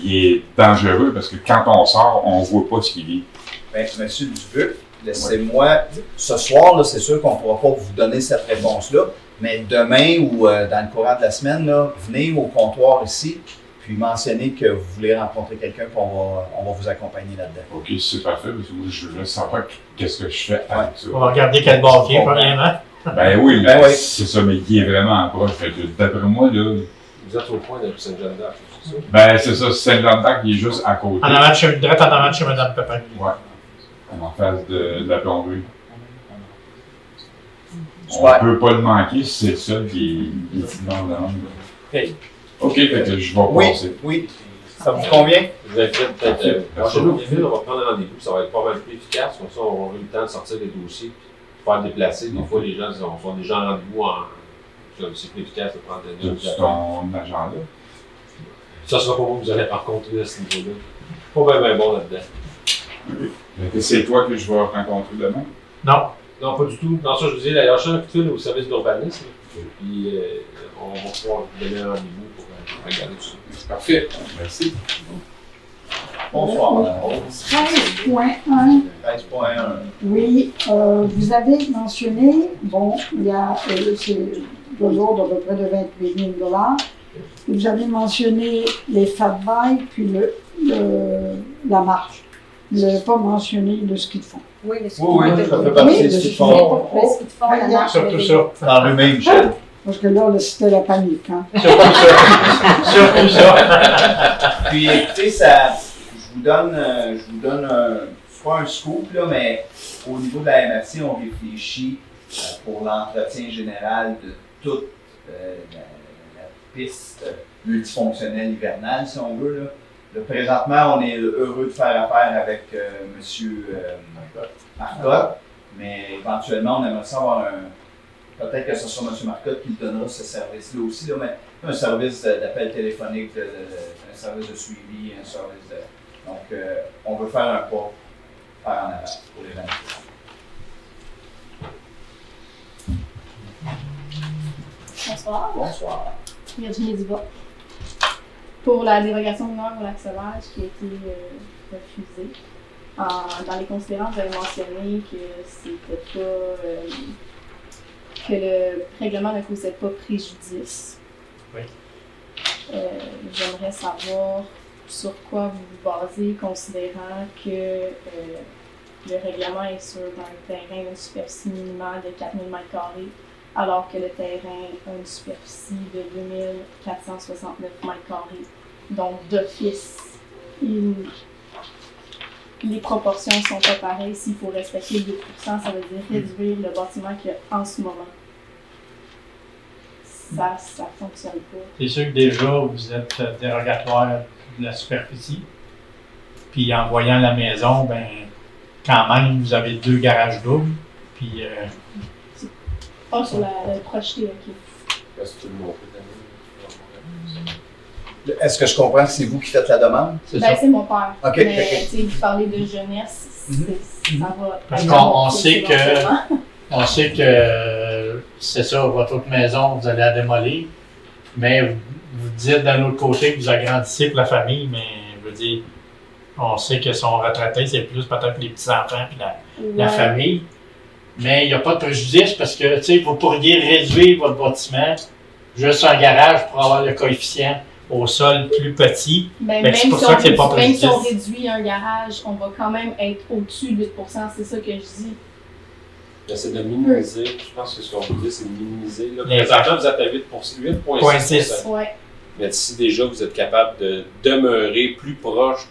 il est dangereux parce que quand on sort, on voit pas ce qu'il vit. Bien, Monsieur Dubuc, laissez-moi. Ce soir, là, c'est sûr qu'on ne pourra pas vous donner cette réponse-là, mais demain ou dans le courant de la semaine, là, venez au comptoir ici, puis mentionnez que vous voulez rencontrer quelqu'un, puis on va vous accompagner là-dedans. OK, c'est parfait, parce que moi, je veux savoir qu'est-ce que je fais avec ça. On va regarder quel bord qui est, premièrement. Ben oui, mais c'est ça, mais il est vraiment proche. Fait que d'après moi, là. Vous êtes au point de Sainte-Jeanne-d'Arc, c'est ça? Ben c'est ça, Sainte-Jeanne-d'Arc, il est juste à côté. En avant de chez Mme Pepin. Ouais. En face de la plomberie. Super. On peut pas le manquer si c'est le seul qui est dans la langue. OK, fait que je vais passer. Oui. Ça vous convient? Vous avez peut-être. Chez nous, on va prendre un rendez-vous, ça va être pas mal plus efficace. Comme ça, on aura eu le temps de sortir des dossiers. Faire déplacer. Des fois, les gens sont déjà en rendez-vous. C'est plus efficace de prendre des ton agenda? Ça sera pas moi que vous allez rencontrer à ce niveau-là. Pas bien bon là-dedans. C'est toi que je vais rencontrer demain? Non. Non, pas du tout. Non, ça, je vous dis, là, lâchez un coup de fil au service d'urbanisme. Puis, on va pouvoir vous donner un rendez-vous pour regarder tout ça. C'est parfait. Merci. Bonsoir, madame. 13.1. 13.1. Oui, vous avez mentionné, bon, il y a c'est toujours d'à peu près de 28 000 $. Vous avez mentionné les fat bikes puis la marche. Vous n'avez pas mentionné le ski de fond. Oui, le ski Oui, de ça fond. fait partie Oui, du le ski de ski de fond. Le ski de fond, la marche, Surtout le ça. Enrhumé, Michel. Parce que là, c'était la panique. Hein. Surtout ça. Surtout ça. Puis écoutez, ça, je vous donne c'est pas un scoop, là, mais au niveau de la MRC, on réfléchit pour l'entretien général de toute la piste multifonctionnelle hivernale, si on veut. Là, présentement, on est heureux de faire affaire avec M. Marcotte, mais éventuellement, on aimerait ça avoir peut-être que ce soit M. Marcotte qui le donnera ce service-là aussi, là, mais un service d'appel téléphonique, un service de suivi, un service de... Donc, on veut faire un pas en avant pour les 20. Bonsoir. Bonsoir. Virginie Dubois. Pour la dérogation mineure au lac Sauvage qui a été refusée, dans les considérants, j'avais mentionné que c'était pas que le règlement ne causait pas préjudice. Oui. J'aimerais savoir sur quoi vous vous basez, considérant que le règlement est sur un terrain d'une superficie minimale de 4 000 m², alors que le terrain a une superficie de 2 469 m². Donc, d'office, les proportions ne sont pas pareilles. S'il faut respecter 2 %, ça veut dire réduire le bâtiment qu'il y a en ce moment. Ça ne fonctionne pas. C'est sûr que déjà, vous êtes dérogatoire de la superficie. Puis en voyant la maison, ben quand même, vous avez 2 garages doubles. Puis Pas sur le projeté, ok. Est-ce que tu le montres? Est-ce que je comprends que c'est vous qui faites la demande? c'est Ben, ça. c'est mon père. OK. Mais tu sais, vous parlez de jeunesse, ça va. Parce qu'on sait que c'est ça, votre autre maison, vous allez la démolir. Mais vous dites d'un autre côté que vous agrandissez pour la famille, mais je veux dire, on sait que son retraité, c'est plus peut-être les petits-enfants et la famille. Mais il n'y a pas de préjudice parce que, tu sais, vous pourriez réduire votre bâtiment juste un garage pour avoir le coefficient au sol plus petit. Ben, Fait que c'est pour ça que c'est pas même si on préjudice. réduit un garage, on va quand même être au-dessus de 8 %, c'est ça que je dis. C'est de minimiser. Je pense que ce qu'on vous dit, c'est de minimiser. Là, Les présentement, vous êtes à 8,6 %. Ouais. Mais si déjà vous êtes capable de demeurer plus proche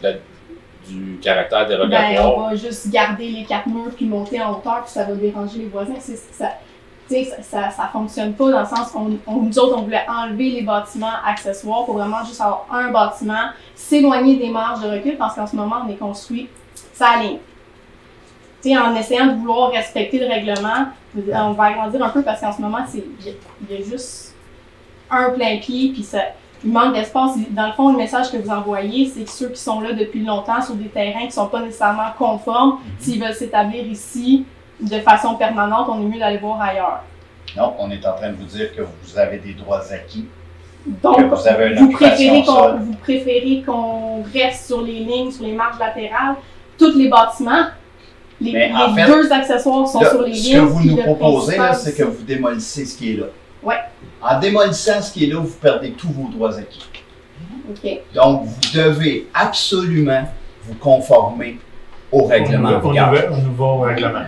du caractère Ben, dérogatoire, on va juste garder les 4 murs puis monter en hauteur, puis ça va déranger les voisins. Ça fonctionne pas dans le sens qu'on nous autres, on voulait enlever les bâtiments accessoires pour vraiment juste avoir un bâtiment, s'éloigner des marges de recul parce qu'en ce moment, on est construit sa ligne. En essayant de vouloir respecter le règlement, on va agrandir un peu parce qu'en ce moment, il y a juste un plein pied, puis il manque d'espace. Dans le fond, le message que vous envoyez, c'est que ceux qui sont là depuis longtemps sur des terrains qui ne sont pas nécessairement conformes, s'ils veulent s'établir ici de façon permanente, on est mieux d'aller voir ailleurs. Non, on est en train de vous dire que vous avez des droits acquis. Donc, Que vous avez une occupation sol. vous préférez qu'on reste sur les lignes, sur les marges latérales, tous les bâtiments, Mais en fait, 2 accessoires sont là, sur les lignes. ce que vous puis nous le proposez, là, principal c'est que vous démolissez ce qui est là. Ouais. En démolissant ce qui est là, vous perdez tous vos droits acquis. OK. Donc, vous devez absolument vous conformer au règlement en vigueur. Au nouveau règlement.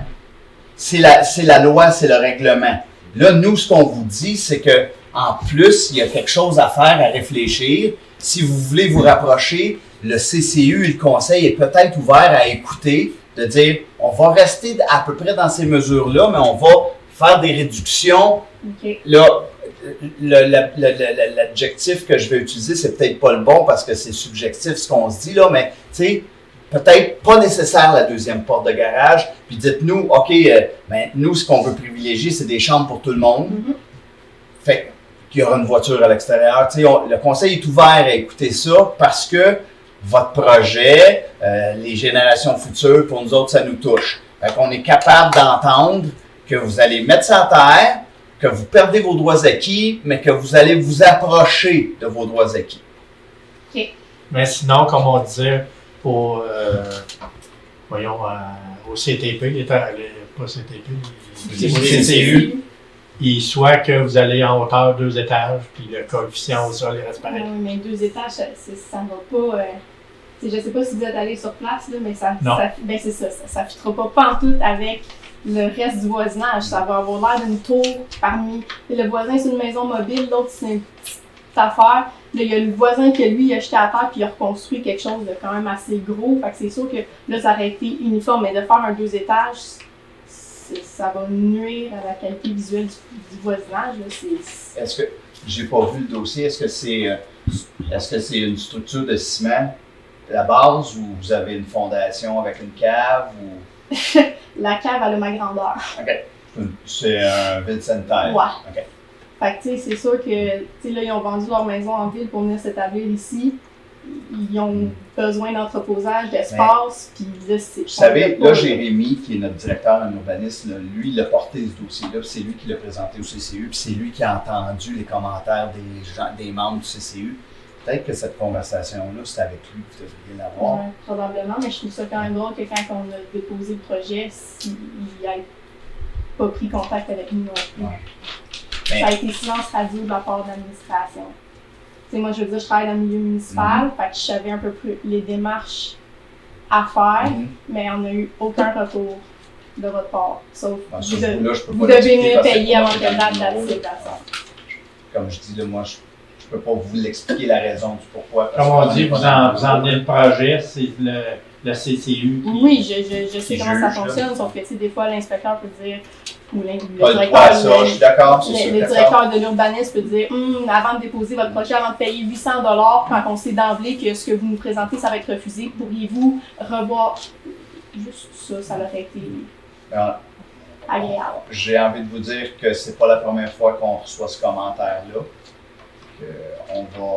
C'est la loi, c'est le règlement. Là, nous, ce qu'on vous dit, c'est que en plus, il y a quelque chose à faire, à réfléchir. Si vous voulez vous rapprocher, le CCU et le Conseil est peut-être ouvert à écouter, de dire, on va rester à peu près dans ces mesures-là, mais on va faire des réductions. OK. Là, l'adjectif que je vais utiliser, c'est peut-être pas le bon parce que c'est subjectif ce qu'on se dit là, mais tu sais, peut-être pas nécessaire la deuxième porte de garage. Puis dites-nous, OK, ben, nous, ce qu'on veut privilégier, c'est des chambres pour tout le monde. Mhm. Fait qu'il y aura une voiture à l'extérieur. Tu sais, le conseil est ouvert à écouter ça parce que votre projet, les générations futures, pour nous autres, ça nous touche. Fait qu'on est capable d'entendre que vous allez mettre ça à terre, que vous perdez vos droits acquis, mais que vous allez vous approcher de vos droits acquis. Mais sinon, comme on disait, au CTP, pas CTP, au CCU, soit que vous allez en hauteur 2 étages, puis le coefficient au sol reste pareil. Oui, mais 2 étages, ça ne va pas. Je ne sais pas si vous êtes allé sur place, là, mais c'est ça. Ça ne fitera pas en tout avec le reste du voisinage. Ça va avoir l'air d'une tour parmi. Le voisin, c'est une maison mobile, l'autre, c'est une petite affaire. Là, il y a le voisin qui, lui, a jeté à terre puis il a reconstruit quelque chose de quand même assez gros. Fait que c'est sûr que là, ça aurait été uniforme, mais de faire un 2 étages, ça va nuire à la qualité visuelle du voisinage. Là. Est-ce que, j'ai pas vu le dossier, est-ce que c'est une structure de ciment, la base, ou vous avez une fondation avec une cave? Ou... La cave, elle a ma grandeur. OK. C'est un vide sanitaire? Ouais. OK. Fait que, tu sais, c'est sûr que, tu sais, là, ils ont vendu leur maison en ville pour venir s'établir ici. Ils ont besoin d'entreposage, d'espace, puis là, c'est... Vous savez, là, Jérémy, qui est notre directeur en urbanisme, là, lui, il a porté ce dossier-là, puis c'est lui qui l'a présenté au CCU, puis c'est lui qui a entendu les commentaires des membres du CCU. Peut-être que cette conversation-là, c'est avec lui que vous devriez l'avoir. Ouais, probablement, mais je trouve ça quand même drôle que quand on a déposé le projet, s'il n'ait pas pris contact avec nous non plus. Ouais. Ça a été silence radio de la part de l'administration. Tu sais, moi, je veux dire, je travaille dans le milieu municipal, fait que je savais un peu plus les démarches à faire, mais on n'a eu aucun retour de votre part. Sauf vous devez me payer avant que date d'acceptation. Comme je dis, là, moi, je ne peux pas vous l'expliquer la raison du pourquoi. Comme on dit, vous emmenez le projet, c'est le CCU. Oui, je sais comment ça fonctionne, sauf que, tu sais, des fois, l'inspecteur peut dire, ou le directeur de l'urbanisme peut dire, avant de déposer votre projet, avant de payer 800 $, quand on sait d'emblée que ce que vous nous présentez, ça va être refusé, pourriez-vous revoir juste ça, ça aurait été agréable. J'ai envie de vous dire que c'est pas la première fois qu'on reçoit ce commentaire-là, qu'on va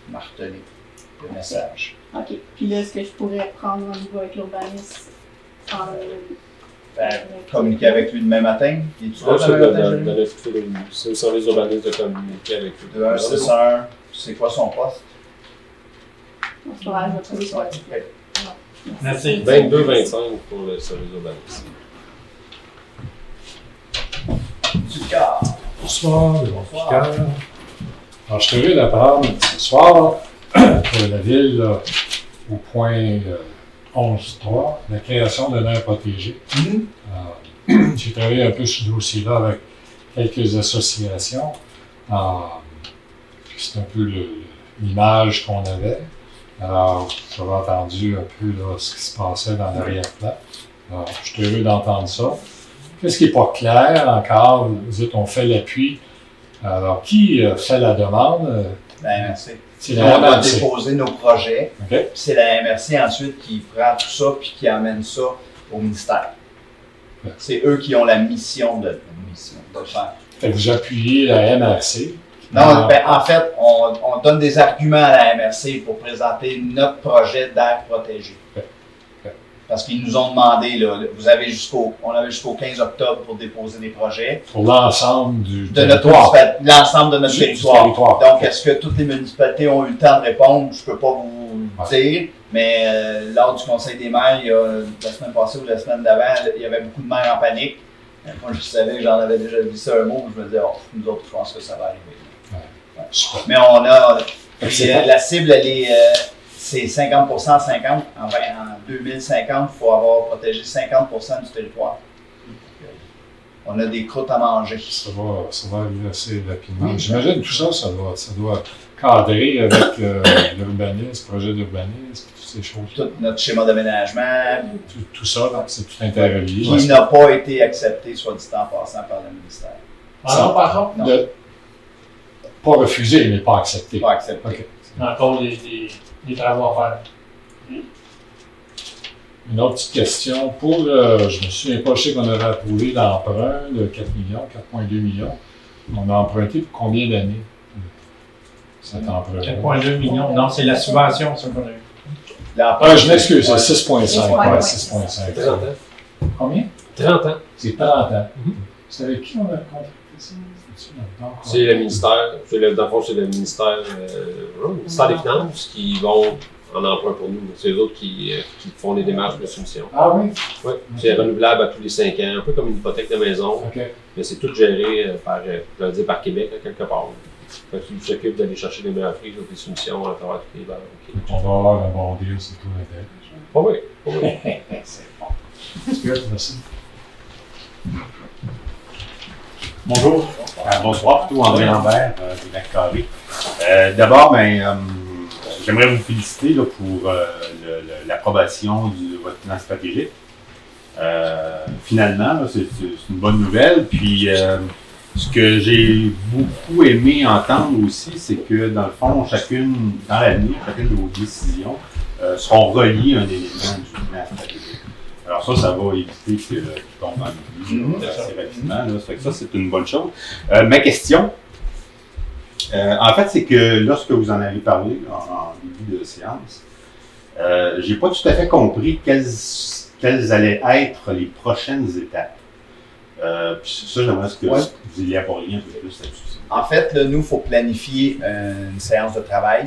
marteler le message. OK. Puis là, est-ce que je pourrais prendre rendez-vous avec l'urbaniste communiquer avec lui demain matin? C'est au service urbaniste de communiquer avec lui. 2161, c'est quoi son poste? Je vais trouver sur Merci. 22-25 pour le service urbaniste. Ducard. Bonsoir, Ducard. Alors, je suis heureux d'apprendre ce soir que la ville, là, au point 11.3, la création d'un aire protégée. J'ai travaillé un peu sur ce dossier-là avec quelques associations. C'est un peu l'image qu'on avait. Alors, j'avais entendu un peu là, ce qui se passait dans l'arrière-plan. Alors, je suis heureux d'entendre ça. Qu'est-ce qui n'est pas clair encore? Vous dites, on fait l'appui. Alors, qui fait la demande? La MRC. C'est la on a MRC. déposé nos projets. Okay. C'est la MRC ensuite qui prend tout ça puis qui amène ça au ministère. Okay. C'est eux qui ont la mission de faire. Fait que vous appuyez la MRC. Non, en fait, on donne des arguments à la MRC pour présenter notre projet d'aire protégée. Okay. Parce qu'ils nous ont demandé, là, on avait jusqu'au 15 octobre pour déposer des projets. Pour l'ensemble de notre territoire. Donc, est-ce que toutes les municipalités ont eu le temps de répondre? Je ne peux pas vous dire, mais lors du Conseil des maires, il y a, la semaine passée ou la semaine d'avant, il y avait beaucoup de maires en panique. Moi, je savais que j'en avais déjà dit ça un mot, je me disais, nous autres, je pense que ça va arriver. Ouais. Mais on a, la cible, elle est... c'est 50%, 50%. En 2050, il faut avoir protégé 50% du territoire. On a des croûtes à manger. Ça va arriver assez rapidement. J'imagine tout ça, ça doit cadrer avec l'urbanisme, projet d'urbanisme, toutes ces choses. Tout notre schéma d'aménagement. Tout ça, c'est tout interrelié. Qui n'a pas été accepté, soit dit en passant, par le ministère. Par contre? Pas refusé, mais pas accepté. Pas accepté. Okay. Encore des travaux à faire. Une autre petite question. Pour, je me souviens pas, je sais qu'on avait approuvé l'emprunt de 4 millions, 4,2 millions. On a emprunté pour combien d'années? Cet emprunt. 4,2 millions. Non, c'est la subvention, ça qu'on a eu. Ah, je m'excuse, c'est 6,5. Ouais, Ouais, ouais. 6,5. 30 ans. Combien? 30 ans. C'est 30 ans. C'est avec qui on a contracté ça? C'est-tu notre banque? C'est le ministère, dans le fond, c'est le ministère des Finances qui vont en emprunt pour nous. C'est eux autres qui font les démarches de soumission. Ah oui? Oui, c'est renouvelable à tous les 5 ans, un peu comme une hypothèque de maison, OK. mais c'est tout géré par Québec, là, quelque part. Fait qu'ils s'occupent d'aller chercher les meilleurs prix sur des soumissions à travers toutes les banques. On va avoir un bon deal, c'est tout l'intérêt. Oui, oui. C'est bon. C'est good, merci. Bonjour. Bonsoir, plutôt André Lambert, de Lac Carré. D'abord, j'aimerais vous féliciter là, pour l'approbation de votre plan stratégique. Finalement, là, c'est une bonne nouvelle. Puis, ce que j'ai beaucoup aimé entendre aussi, c'est que dans le fond, dans l'avenir, chacune de vos décisions seront reliées à un élément du plan stratégique. Alors ça va éviter qu'il tombe dans l'oubli assez rapidement. Là. Ça fait que ça, c'est une bonne chose. Ma question, en fait, c'est que lorsque vous en avez parlé en début de séance, j'ai pas tout à fait compris quelles allaient être les prochaines étapes. Puis ça, j'aimerais que vous élaboriez un peu plus là-dessus. En fait, là, nous, il faut planifier une séance de travail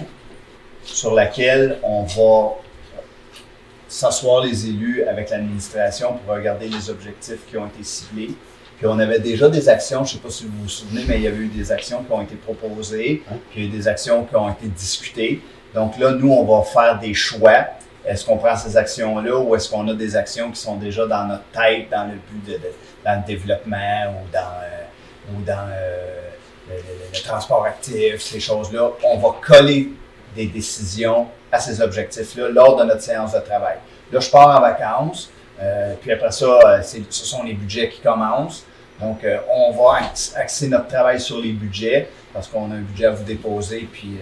sur laquelle on va s'asseoir les élus avec l'administration pour regarder les objectifs qui ont été ciblés. Puis on avait déjà des actions, je ne sais pas si vous vous souvenez, mais il y avait eu des actions qui ont été proposées, puis il y a eu des actions qui ont été discutées. Donc là, nous, on va faire des choix. Est-ce qu'on prend ces actions-là ou est-ce qu'on a des actions qui sont déjà dans notre tête, dans le but dans le développement ou dans le transport actif, ces choses-là. On va coller des décisions à ces objectifs-là lors de notre séance de travail. Là, je pars en vacances, puis après ça, ce sont les budgets qui commencent. Donc, on va axer notre travail sur les budgets parce qu'on a un budget à vous déposer, puis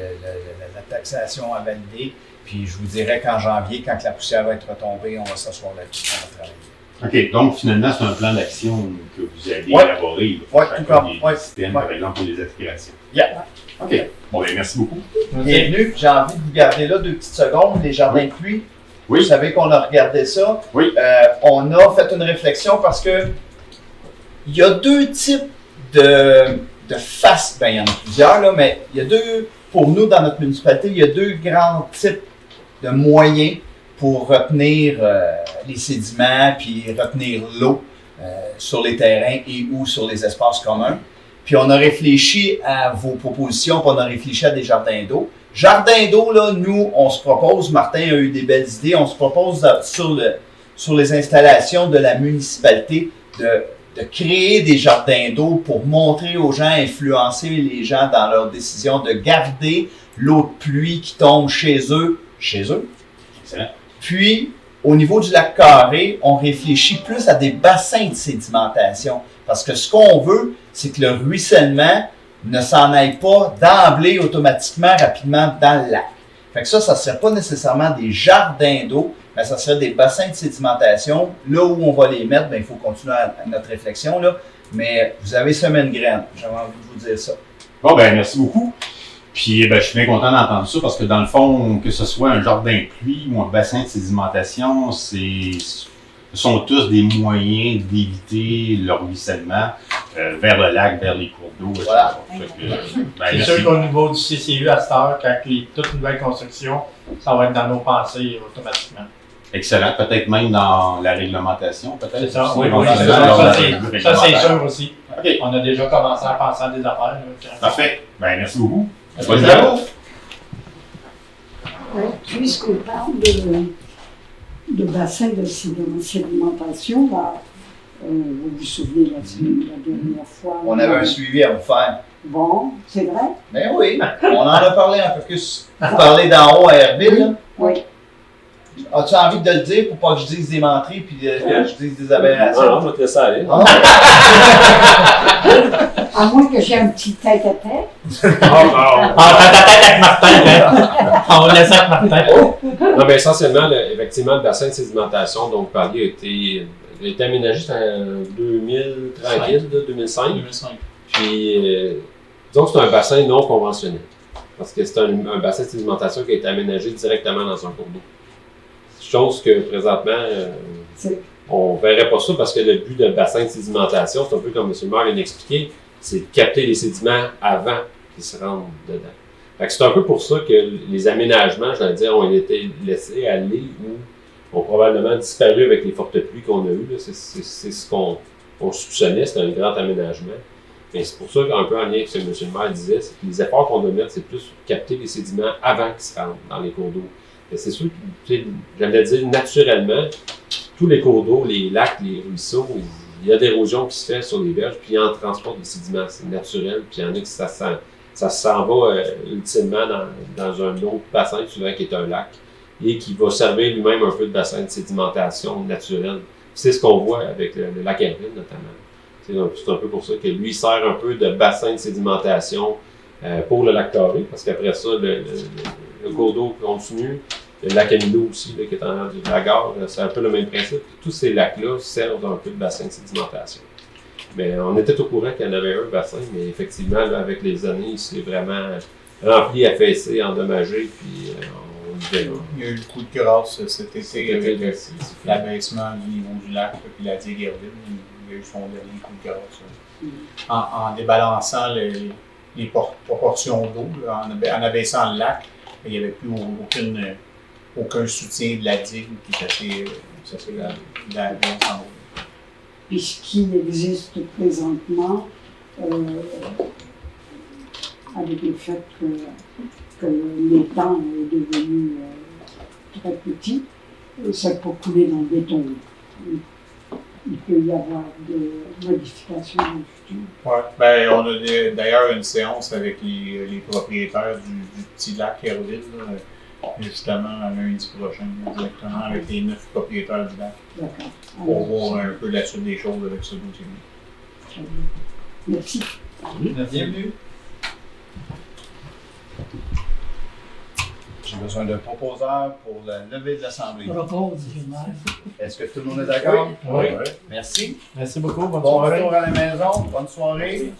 la taxation à valider. Puis je vous dirai qu'en janvier, quand la poussière va être retombée, on va s'asseoir là-dessus, on va travailler. OK, donc finalement, c'est un plan d'action que vous allez élaborer. Oui, tout comme. Des systèmes, par exemple, pour les applications. Yeah. OK. Bon, bien, merci beaucoup. Bienvenue. J'ai envie de vous garder là 2 petites secondes. Les jardins de pluie. Oui. Vous savez qu'on a regardé ça. Oui. On a fait une réflexion parce que il y a 2 types de faces. Ben, il y en a plusieurs, là, mais il y a 2, pour nous, dans notre municipalité, il y a 2 grands types de moyens pour retenir les sédiments puis retenir l'eau sur les terrains et ou sur les espaces communs. Puis on a réfléchi à vos propositions, puis on a réfléchi à des jardins d'eau. Jardins d'eau, là, nous, on se propose, Martin a eu des belles idées, on se propose sur les installations de la municipalité de créer des jardins d'eau pour montrer aux gens, influencer les gens dans leurs décisions, de garder l'eau de pluie qui tombe chez eux. Excellent. Puis, au niveau du lac Carré, on réfléchit plus à des bassins de sédimentation. Parce que ce qu'on veut, c'est que le ruissellement ne s'en aille pas d'emblée automatiquement, rapidement dans le lac. Fait que ça ne serait pas nécessairement des jardins d'eau, mais ça serait des bassins de sédimentation. Là où on va les mettre, ben, il faut continuer à notre réflexion, là. Mais vous avez semé une graine. J'avais envie de vous dire ça. Bon, ben merci beaucoup. Puis, je suis bien content d'entendre ça parce que dans le fond, que ce soit un jardin de pluie ou un bassin de sédimentation, ce sont tous des moyens d'éviter le ruissellement vers le lac, vers les cours d'eau, etc. Voilà. C'est sûr qu'au niveau du CCU à cette heure, quand toute nouvelle construction, ça va être dans nos pensées automatiquement. Excellent. Peut-être même dans la réglementation, peut-être. C'est ça, aussi. oui, ça c'est sûr aussi. Okay. On a déjà commencé à penser à des affaires. Là, parfait. Ben, merci beaucoup. Bonne journée. Puisqu'on parle de bassin de sédimentation, là, vous vous souvenez la dernière fois. On avait un suivi à vous faire. Bon, c'est vrai? Ben oui, on en a parlé un peu plus. Vous parlez d'en haut à Herville, là? Oui. As-tu envie de le dire pour pas que je dise des menteries puis que je dise des aberrations? Non, je vais te laisser aller. À moins que j'ai un petit tête-à-tête. Tête-à-tête avec Martin. On laisse avec Martin. Non, mais essentiellement, effectivement, le bassin de sédimentation, donc parlier a été aménagé en 2005. 2005. Puis, disons que c'est un bassin non conventionnel. Parce que c'est un bassin de sédimentation qui a été aménagé directement dans un cours d'eau. Chose que présentement, on ne verrait pas ça parce que le but d'un bassin de sédimentation, c'est un peu comme M. le maire vient d'expliquer, c'est de capter les sédiments avant qu'ils se rendent dedans. Fait que c'est un peu pour ça que les aménagements, j'allais dire, ont été laissés aller ou ont probablement disparu avec les fortes pluies qu'on a eues. C'est ce qu'on soupçonnait, c'était un grand aménagement. Mais c'est pour ça qu'un peu en lien avec ce que M. le maire disait, c'est que les efforts qu'on doit mettre, c'est plus capter les sédiments avant qu'ils se rendent dans les cours d'eau. C'est sûr que, j'allais dire, naturellement, tous les cours d'eau, les lacs, les ruisseaux, il y a de l'érosion qui se fait sur les berges, puis ils en transportent des sédiments. C'est naturel, puis il y en a qui ça s'en va ultimement dans un autre bassin, souvent qui est un lac, et qui va servir lui-même un peu de bassin de sédimentation naturelle. C'est ce qu'on voit avec le lac Erville, notamment. C'est un peu pour ça que lui sert un peu de bassin de sédimentation pour le lac Carré, parce qu'après ça, le cours d'eau continue, le lac Amilo aussi, là, qui est en arrière de la gare, c'est un peu le même principe. Tous ces lacs-là servent un peu de bassin de sédimentation. Mais on était au courant qu'il y en avait un bassin, mais effectivement, là, avec les années, il s'est vraiment rempli, affaissé, endommagé, puis on disait... Il y a eu le coup de grâce cet été avec l'abaissement du niveau du lac, puis la digue Erville. Il y a eu son dernier coup de grâce. En débalançant les proportions d'eau, en abaissant le lac, il n'y avait plus aucun soutien de la digue, puis ça fait la ensemble. Puis ce qui existe présentement, avec le fait que l'étang est devenu très petit, ça peut couler dans le béton. Il peut y avoir des modifications dans le futur. Oui, ben, on a d'ailleurs une séance avec les propriétaires du petit lac Erville, justement lundi prochain, exactement, avec les 9 propriétaires du lac. D'accord. Pour voir un peu la suite des choses avec ce dossier-là. Très bien. Merci. Bienvenue. J'ai besoin d'un proposeur pour la levée de l'Assemblée. Propose, M. le maire. Est-ce que tout le monde est d'accord? Oui. Merci. Merci beaucoup. Bonne Bon soirée. retour à la maison. Bonne soirée.